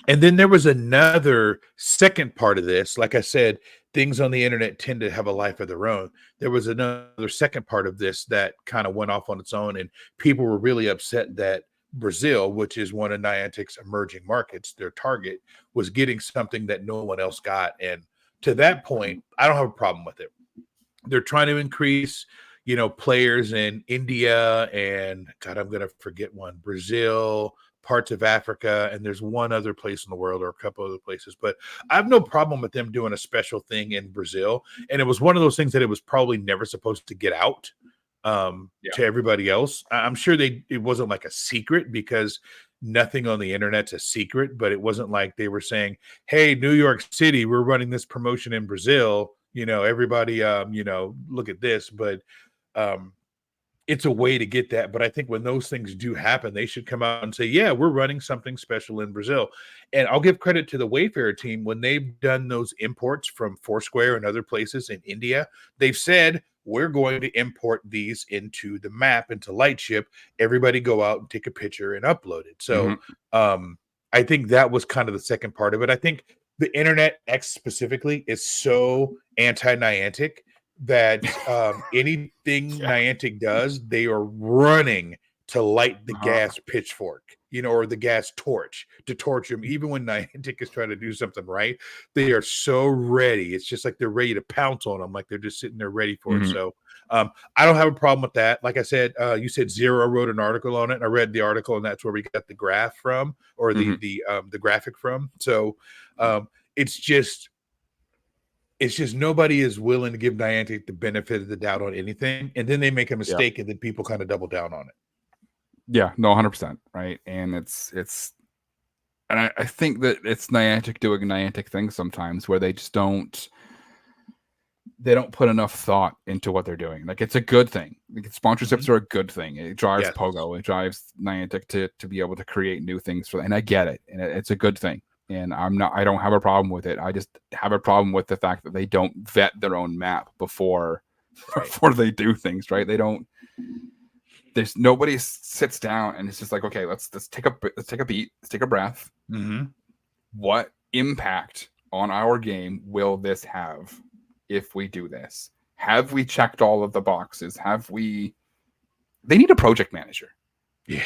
And then there was another second part of this. Like I said, things on the internet tend to have a life of their own. There was another second part of this that kind of went off on its own, and people were really upset that Brazil, which is one of Niantic's emerging markets, their target, was getting something that no one else got. And to that point, I don't have a problem with it. They're trying to increase, players in India and God, I'm going to forget one, Brazil, parts of Africa, and there's one other place in the world or a couple other places, but I have no problem with them doing a special thing in Brazil. And it was one of those things that it was probably never supposed to get out to everybody else. I'm sure it wasn't like a secret because nothing on the internet's a secret, but it wasn't like they were saying, hey, New York City, we're running this promotion in Brazil, everybody, look at this. But it's a way to get that. But I think when those things do happen, they should come out and say, yeah, we're running something special in Brazil. And I'll give credit to the Wayfarer team. When they've done those imports from Foursquare and other places in India, they've said, we're going to import these into the map, into Lightship. Everybody go out and take a picture and upload it. So I think that was kind of the second part of it. I think the Internet X specifically is so anti-Niantic that anything Niantic does, they are running to light the gas pitchfork, or the gas torch to torch them. Even when Niantic is trying to do something right, they are so ready. It's just like they're ready to pounce on them, like they're just sitting there ready for it. So I don't have a problem with that. Like I said, you said Zero wrote an article on it, and I read the article, and that's where we got the graph from, or the graphic from. So it's just nobody is willing to give Niantic the benefit of the doubt on anything, and then they make a mistake, and then people kind of double down on it. Yeah, no, 100%, right? And and I think that it's Niantic doing Niantic things sometimes where they just don't put enough thought into what they're doing. Like, it's a good thing. Like, sponsorships are a good thing. It drives Pogo. It drives Niantic to be able to create new things and I get it. And it's a good thing. And I don't have a problem with it. I just have a problem with the fact that they don't vet their own map before they do things, right? There's nobody sits down and it's just like, okay, let's take a beat, let's take a breath. What impact on our game will this have if we do this? Have we checked all of the boxes? They need a project manager.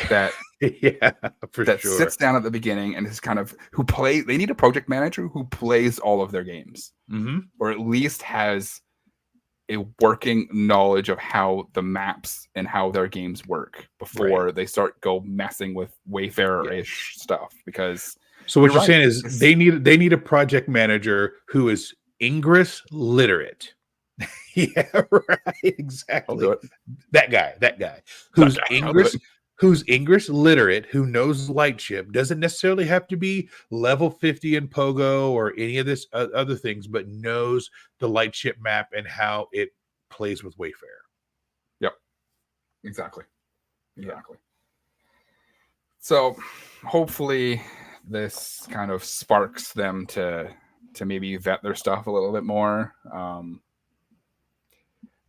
That sits down at the beginning and is kind of they need a project manager who plays all of their games, or at least has a working knowledge of how the maps and how their games work before they start messing with Wayfarer-ish stuff. Because so what you're saying is they need a project manager who is Ingress literate. Yeah, right. Exactly. I'll do it. That guy who's who's Ingress literate, who knows Lightship, doesn't necessarily have to be level 50 in Pogo or any of this other things, but knows the Lightship map and how it plays with Wayfarer. Yep. Exactly. So hopefully this kind of sparks them to maybe vet their stuff a little bit more.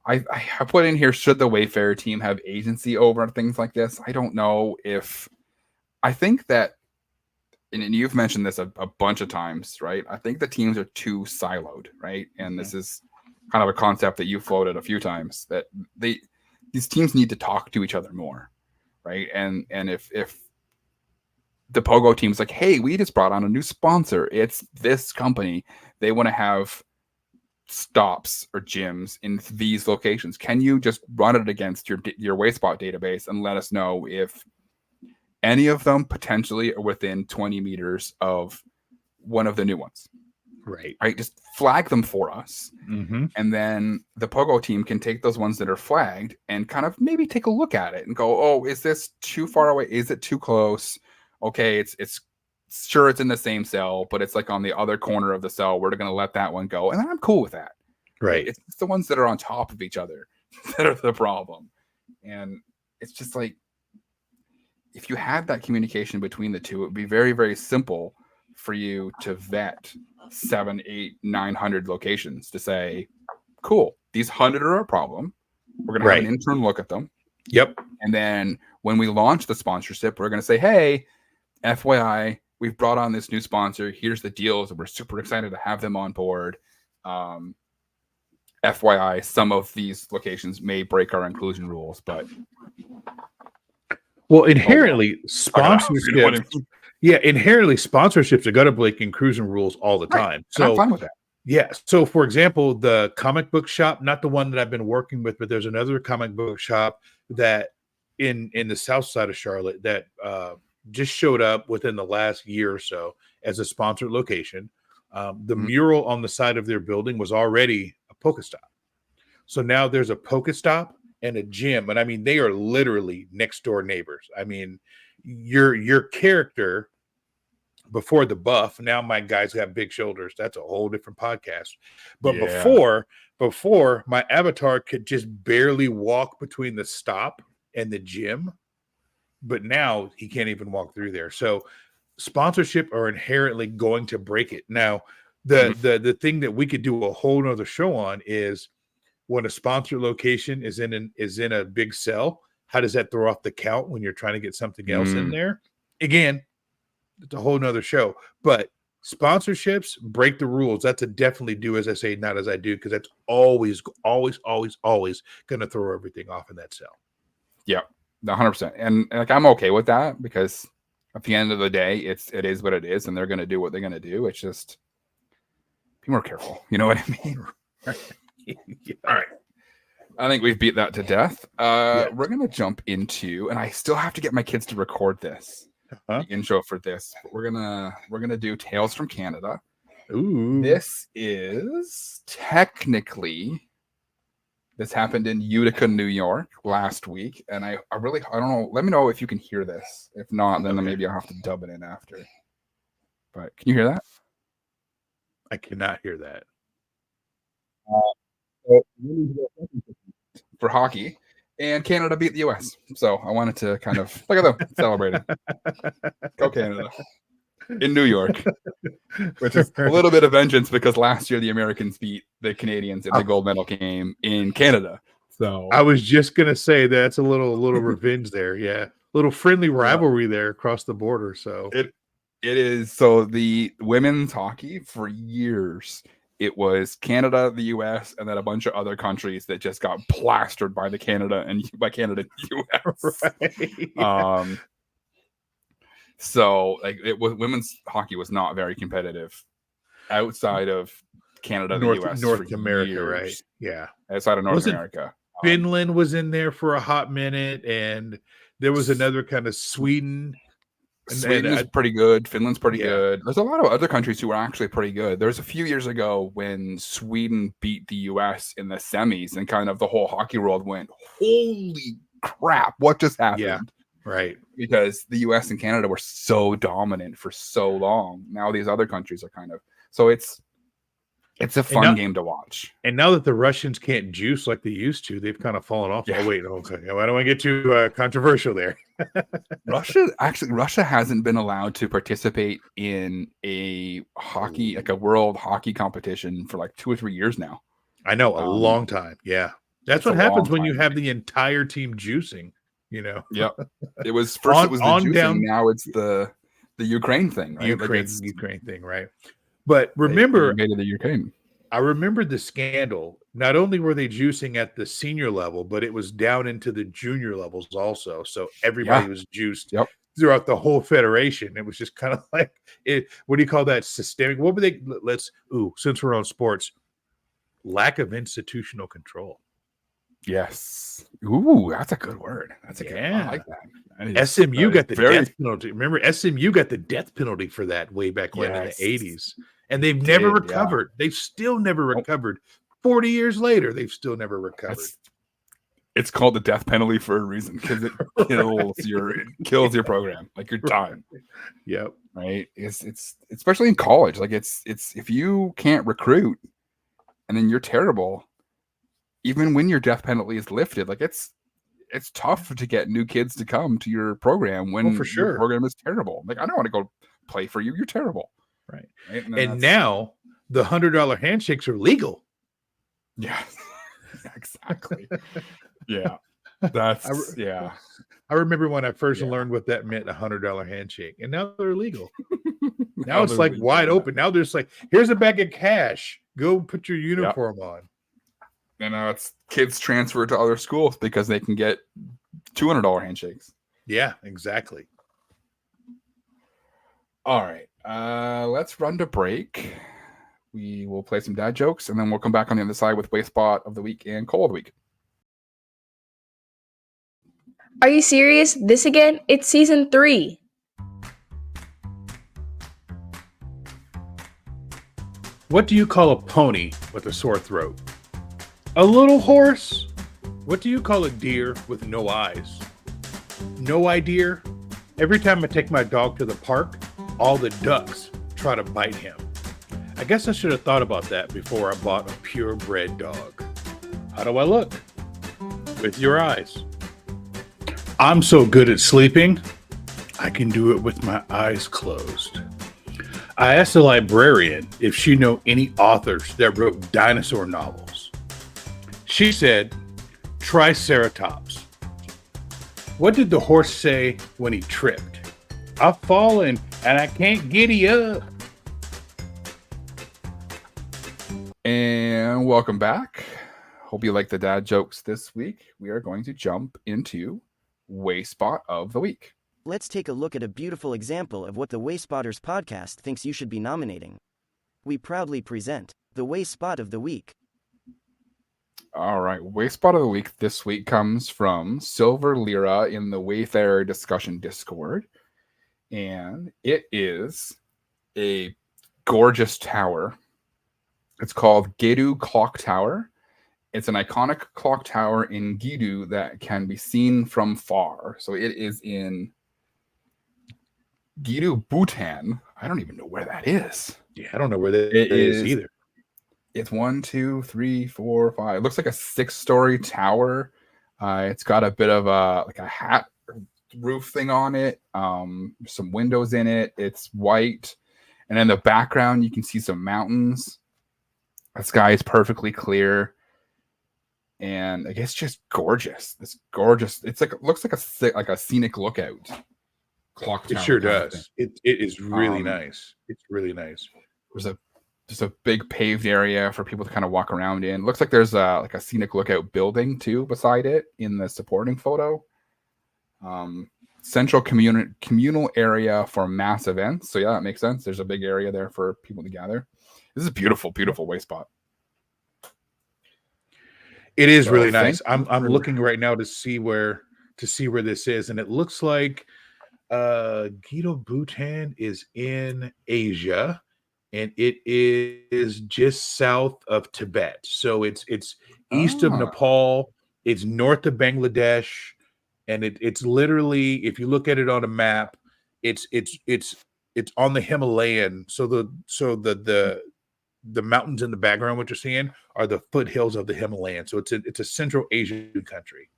I put in here, should the Wayfarer team have agency over things like this? I don't know if, I think that, and you've mentioned this a bunch of times, right? I think the teams are too siloed, right? And this is kind of a concept that you floated a few times, that these teams need to talk to each other more, right? And if the Pogo team's like, hey, we just brought on a new sponsor, it's this company, they want to have stops or gyms in these locations, can you just run it against your Wayspot database and let us know if any of them potentially are within 20 meters of one of the new ones? Right. Just flag them for us. And then the Pogo team can take those ones that are flagged and kind of maybe take a look at it and go, oh, is this too far away? Is it too close? Okay, it's sure it's in the same cell, but it's like on the other corner of the cell. We're going to let that one go. And I'm cool with that. Right. It's the ones that are on top of each other that are the problem. And it's just like, if you had that communication between the two, it would be very, very simple for you to vet 700, 800, 900 locations to say, cool, these 100 are a problem. We're going to have an intern look at them. Yep. And then when we launch the sponsorship, we're going to say, hey, FYI, we've brought on this new sponsor. Here's the deals, and we're super excited to have them on board. FYI, some of these locations may break our inclusion rules, but inherently sponsorships. Inherently sponsorships are going to break inclusion rules all the time. So I'm fine with that. Yeah. So, for example, the comic book shop, not the one that I've been working with, but there's another comic book shop that in the south side of Charlotte that just showed up within the last year or so as a sponsored location. The mural on the side of their building was already a Pokéstop. So now there's a Pokéstop and a gym. And I mean, they are literally next door neighbors. I mean, your character before the buff, now my guy's got big shoulders. That's a whole different podcast. But before my avatar could just barely walk between the stop and the gym. But now he can't even walk through there. So sponsorship are inherently going to break it. Now, the thing that we could do a whole nother show on is when a sponsored location is in a big cell, how does that throw off the count when you're trying to get something else in there? Again, it's a whole nother show. But sponsorships break the rules. That's a definitely do as I say, not as I do, because that's always going to throw everything off in that cell. Yeah, 100%. And like, I'm okay with that, because at the end of the day, it is what it is, and they're going to do what they're going to do. It's just be more careful. You know what I mean? All right. I think we've beat that to death. We're going to jump into, and I still have to get my kids to record this. The intro for this. But we're gonna do Tales from Canada. Ooh. This is technically, this happened in Utica, New York last week, and I don't know. Let me know if you can hear this. If not, then maybe I'll have to dub it in after. But can you hear that? I cannot hear that. For hockey, and Canada beat the US. So I wanted to kind of look at them celebrating. Go Canada in New York, which is a little bit of vengeance, because last year the Americans beat the Canadians in the gold medal game in Canada. So I was just gonna say that's a little revenge there. Yeah, little friendly rivalry there across the border. So it is. So the women's hockey, for years, it was Canada, the US, and then a bunch of other countries that just got plastered by Canada and US. Right. So like, women's hockey was not very competitive outside of Canada, the US, North America, years. right? Yeah, outside of North America. Finland was in there for a hot minute, and there was another kind of Sweden. Sweden's pretty good. Finland's pretty good. There's a lot of other countries who are actually pretty good. There's a few years ago when Sweden beat the US in the semis, and kind of the whole hockey world went, holy crap, what just happened? Right. Because the US and Canada were so dominant for so long. Now these other countries are kind of, so it's a fun game to watch. And now that the Russians can't juice like they used to, they've kind of fallen off. Yeah. Oh, wait. Okay. I don't want to get too controversial there. Russia hasn't been allowed to participate in a hockey, like a world hockey competition for like 2 or 3 years now. I know, a long time. Yeah. That's what happens when you have the entire team juicing, you know? Yep. It was first it was the juicing, down, now it's the Ukraine thing, right? Ukraine thing, right? But remember, they invaded the Ukraine. I remember the scandal. Not only were they juicing at the senior level, but it was down into the junior levels also. So everybody was juiced throughout the whole federation. It was just kind of like it. What do you call that? Systemic. What were they? Since we're on sports, lack of institutional control. Yes. Ooh, that's a good word. That's a good. I like that. SMU got the death penalty. Remember, SMU got the death penalty for that way back when in the 80s. And they've never recovered. They've still never recovered. 40 years later, they've still never recovered. It's called the death penalty for a reason, because it kills your program. Like, you're done. Yep. Right. It's especially in college. Like, it's if you can't recruit and then you're terrible, even when your death penalty is lifted, like it's tough to get new kids to come to your program when your program is terrible. Like, I don't want to go play for you. You're terrible. Right. And now the $100 handshakes are legal. Yeah, exactly. Yeah. That's I remember when I first learned what that meant, $100 handshake, and now they're legal. Now it's like wide open. Now there's like, here's a bag of cash. Go put your uniform on. And now it's kids transfer to other schools because they can get $200 handshakes. Yeah, exactly. All right. Let's run to break. We will play some dad jokes, and then we'll come back on the other side with Wayspot of the week and Call of the week. Are you serious? This again? It's season 3. What do you call a pony with a sore throat? A little horse. What do you call a deer with no eyes? No idea. Every time I take my dog to the park, all the ducks try to bite him. I guess I should have thought about that before I bought a purebred dog. How do I look? With your eyes. I'm so good at sleeping, I can do it with my eyes closed. I asked the librarian if she knew any authors that wrote dinosaur novels. She said, Triceratops. What did the horse say when he tripped? I've fallen and I can't giddy up. And welcome back. Hope you like the dad jokes this week. We are going to jump into Wayspot of the week. Let's take a look at a beautiful example of what the Wayspotters podcast thinks you should be nominating. We proudly present the Wayspot of the week. All right, Wayspot of the week this week comes from Silver Lyra in the Wayfarer discussion Discord, and it is a gorgeous tower. It's called Gedu Clock Tower. It's an iconic clock tower in Gedu that can be seen from far. So it is in Gedu, Bhutan. I don't even know where that is. Yeah, I don't know where that is either. It's 1, 2, 3, 4, 5. It looks like a 6-story tower. It's got a bit of a hat roof thing on it. Some windows in it. It's white, and in the background you can see some mountains. The sky is perfectly clear, and I guess just gorgeous. It's gorgeous. It's like, it looks like a scenic lookout clock tower. It sure does. It is really nice. It's really nice. There's a big paved area for people to kind of walk around in. Looks like there's a scenic lookout building too beside it in the supporting photo. Central communal area for mass events. So yeah, that makes sense. There's a big area there for people to gather. This is a beautiful, beautiful Wayspot. It is really nice. I'm looking right now to see where this is, and it looks like Gedo, Bhutan is in Asia, and it is just south of Tibet. So it's east of Nepal, it's north of Bangladesh, and it's literally, if you look at it on a map, it's on the Himalayan. So the mountains in the background, what you're seeing, are the foothills of the Himalayan. So it's a Central Asian country.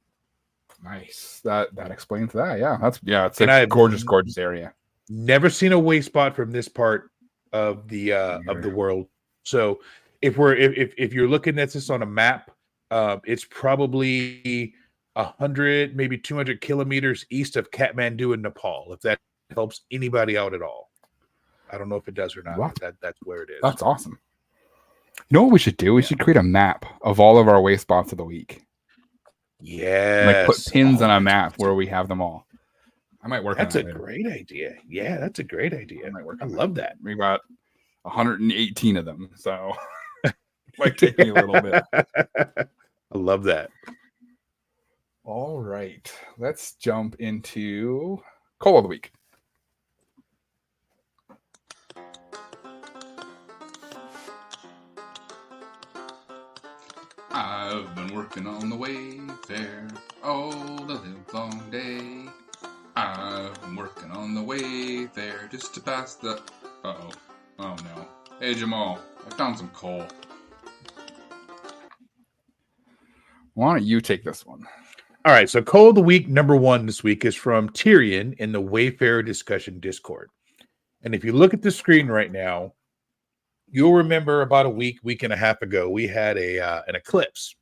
Nice. That explains that. Yeah, it's And a gorgeous area. Never seen a Wayspot from this part of the world. So if you're looking at this on a map, it's probably 100, maybe 200 kilometers east of Kathmandu in Nepal. If that helps anybody out at all, I don't know if it does or not. Wow. But that's where it is. That's awesome. You know what we should do? We should create a map of all of our Wayspots of the week. Yeah, Like put pins on a map where we have them all. I might work. That's on a great idea. Yeah, that's a great idea. I love that. We got 118 of them, so it might take me a little bit. I love that. All right, let's jump into Call of the Week. I've been working on the Wayfarer all the long day. I've been working on the Wayfarer just to pass the... Oh no. Hey Jamal, I found some coal. Why don't you take this one? All right, so Call of the Week number 1 this week is from Tyrion in the Wayfarer discussion Discord. And if you look at the screen right now, you'll remember about a week and a half ago, we had an eclipse.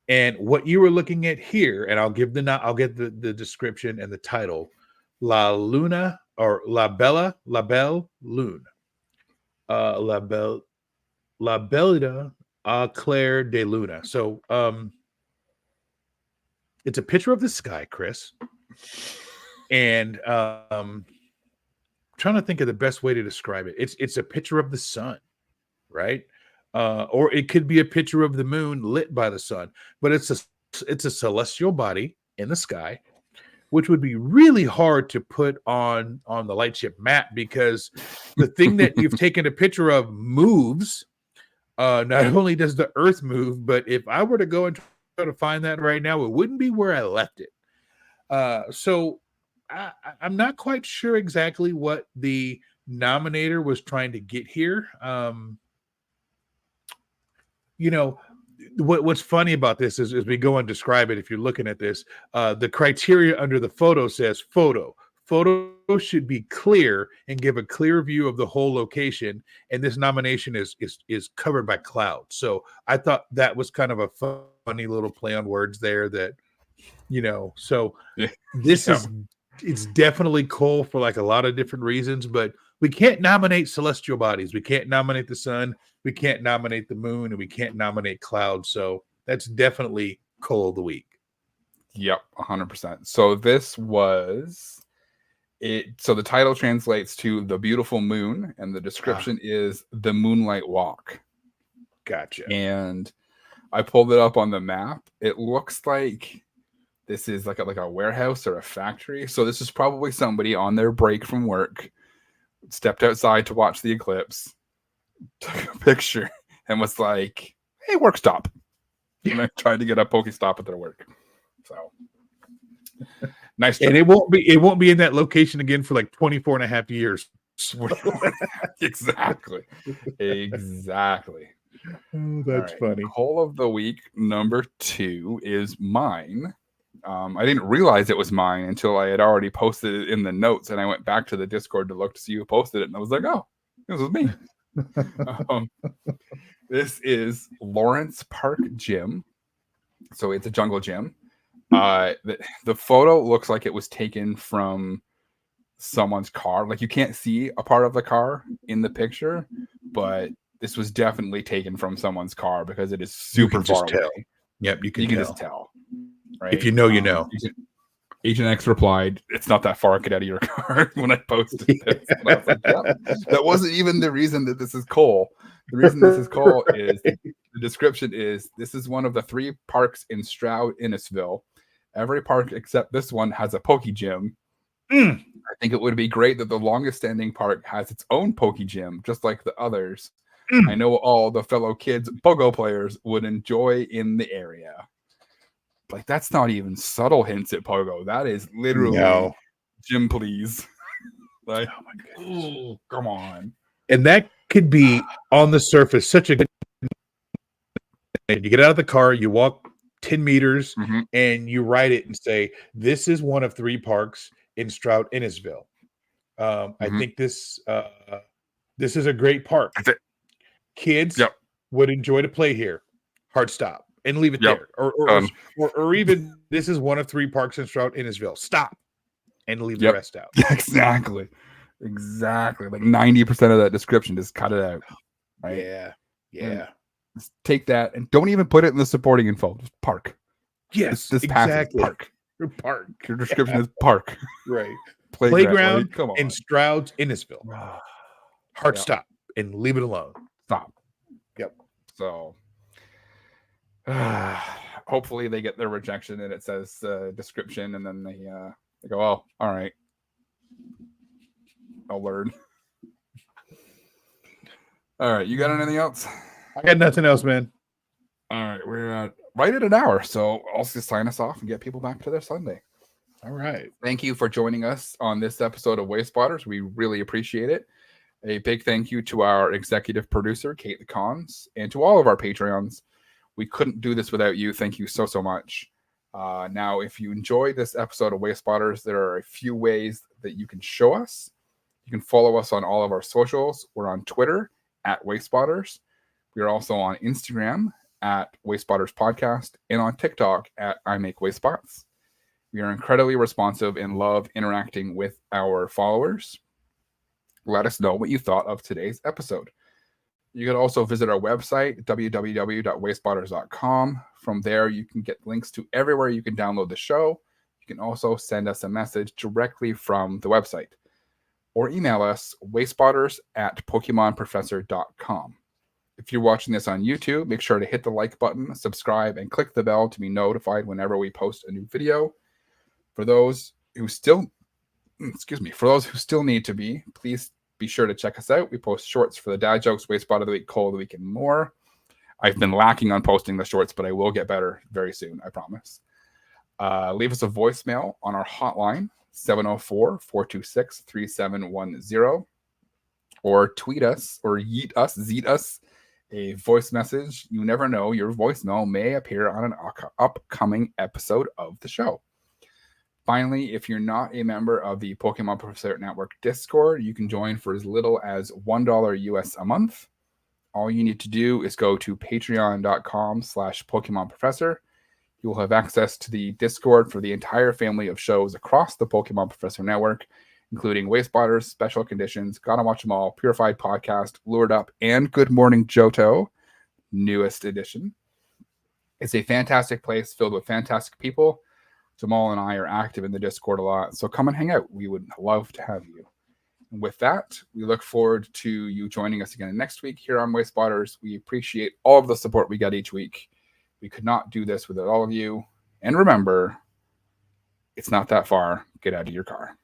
And what you were looking at here, and I'll get the description and the title, La Luna or La Belle Lune. La Bellida Claire de Luna. So it's a picture of the sky, Chris. And trying to think of the best way to describe it. It's a picture of the sun, right? Or it could be a picture of the moon lit by the sun, but it's a celestial body in the sky, which would be really hard to put on the lightship map, because the thing that you've taken a picture of moves. Not only does the Earth move, but if I were to go and try to find that right now, it wouldn't be where I left it. So I'm not quite sure exactly what the nominator was trying to get here. What's funny about this is, as we go and describe it, if you're looking at this, the criteria under the photo says photo. Photo should be clear and give a clear view of the whole location. And this nomination is covered by clouds. So I thought that was kind of a funny little play on words there that, so this is, it's definitely cool for like a lot of different reasons, but we can't nominate celestial bodies. We can't nominate the sun. We can't nominate the moon, and we can't nominate clouds. So that's definitely Call of the Week. Yep, 100%. So this was it. So the title translates to The Beautiful Moon, and the description is The Moonlight Walk. Gotcha. And I pulled it up on the map. It looks like this is like a warehouse or a factory. So this is probably somebody on their break from work, stepped outside to watch the eclipse, took a picture, and was like, hey, work stop. And I tried to get a Pokéstop at their work. So nice job. And it won't be in that location again for like 24 and a half years. Exactly. Oh, that's funny. Call of the Week number 2 is mine. I didn't realize it was mine until I had already posted it in the notes, and I went back to the Discord to look to see who posted it, and I was like, oh, this was me. This is Lawrence Park Gym. So it's a jungle gym. The photo looks like it was taken from someone's car. Like, you can't see a part of the car in the picture, but this was definitely taken from someone's car because it is super far away. Tell. Yep, you can just tell. Right? If you know, you know. Agent X replied, "It's not that far. Get out of your car." When I posted this, and I was like, yep. That wasn't even the reason that this is coal. The reason this is coal is the description is this is one of the 3 parks in Stroud Innisville. Every park except this one has a Poke Gym. I think it would be great that the longest standing park has its own Poke Gym, just like the others. I know all the fellow kids, PoGo players, would enjoy in the area. like that's not even subtle hints at Pogo. That is literally No. Jim, please. Like, Oh my goodness. oh, come on. And that could be on the surface such a good. And you get out of the car, you walk 10 meters, Mhm. and you write it and say, "This is one of 3 parks in Stroud-Innisville. I Mhm. think this is a great park. That's it. Kids Yep. would enjoy to play here. Hard stop and leave it Yep. there. Or even this is one of 3 parks in Stroud-Innisville. Stop and leave the Yep. rest out. Exactly. Like 90% of that description, just cut it out. Right? Yeah. Yeah. Just take that and don't even put it in the supporting info. Just park. Yes. This passage, exactly. park. Park. Your description is park. Right. Playground. Like, come on. in Stroud-Innisville. Hard Yeah. stop and leave it alone. Stop. Yep. So hopefully they get their rejection and it says description, and then they go, oh, all right, I'll learn. All right, you got anything else? I got nothing else, man. All right, we're right at an hour, so I'll just sign us off and get people back to their Sunday. All right. Thank you for joining us on this episode of Wayspotters. We really appreciate it. A big thank you to our executive producer, KatettheKonz, and to all of our Patreons. We couldn't do this without you. Thank you so much. Now, if you enjoyed this episode of Wayspotters, there are a few ways that you can show us. You can follow us on all of our socials. We're on Twitter at Wayspotters. We are also on Instagram at Wayspotters Podcast and on TikTok at I Make Wayspots. We are incredibly responsive and love interacting with our followers. Let us know what you thought of today's episode. You can also visit our website, www.wayspotters.com. From there, you can get links to everywhere you can download the show. You can also send us a message directly from the website. Or email us, wayspotters@pokemonprofessor.com. If you're watching this on YouTube, make sure to hit the like button, subscribe, and click the bell to be notified whenever we post a new video. For those who still need to be, please be sure to check us out. We post shorts for the dad jokes, Wayspot of the week, Call of the week, and more. I've been lacking on posting the shorts, but I will get better very soon, I promise. Leave us a voicemail on our hotline, 704-426-3710, or tweet us or zeet us a voice message. You never know, your voicemail may appear on an upcoming episode of the show. Finally, if you're not a member of the Pokemon Professor Network Discord, you can join for as little as $1 US a month. All you need to do is go to patreon.com/Pokemon Professor. You will have access to the Discord for the entire family of shows across the Pokemon Professor Network, including Wayspotters, Special Conditions, Gotta Watch 'Em All, Purified Podcast, Lured Up, and Good Morning Johto, newest edition. It's a fantastic place filled with fantastic people. Jamal and I are active in the Discord a lot, so come and hang out. We would love to have you. And with that, we look forward to you joining us again next week here on Wayspotters. We appreciate all of the support we get each week. We could not do this without all of you. And remember, it's not that far. Get out of your car.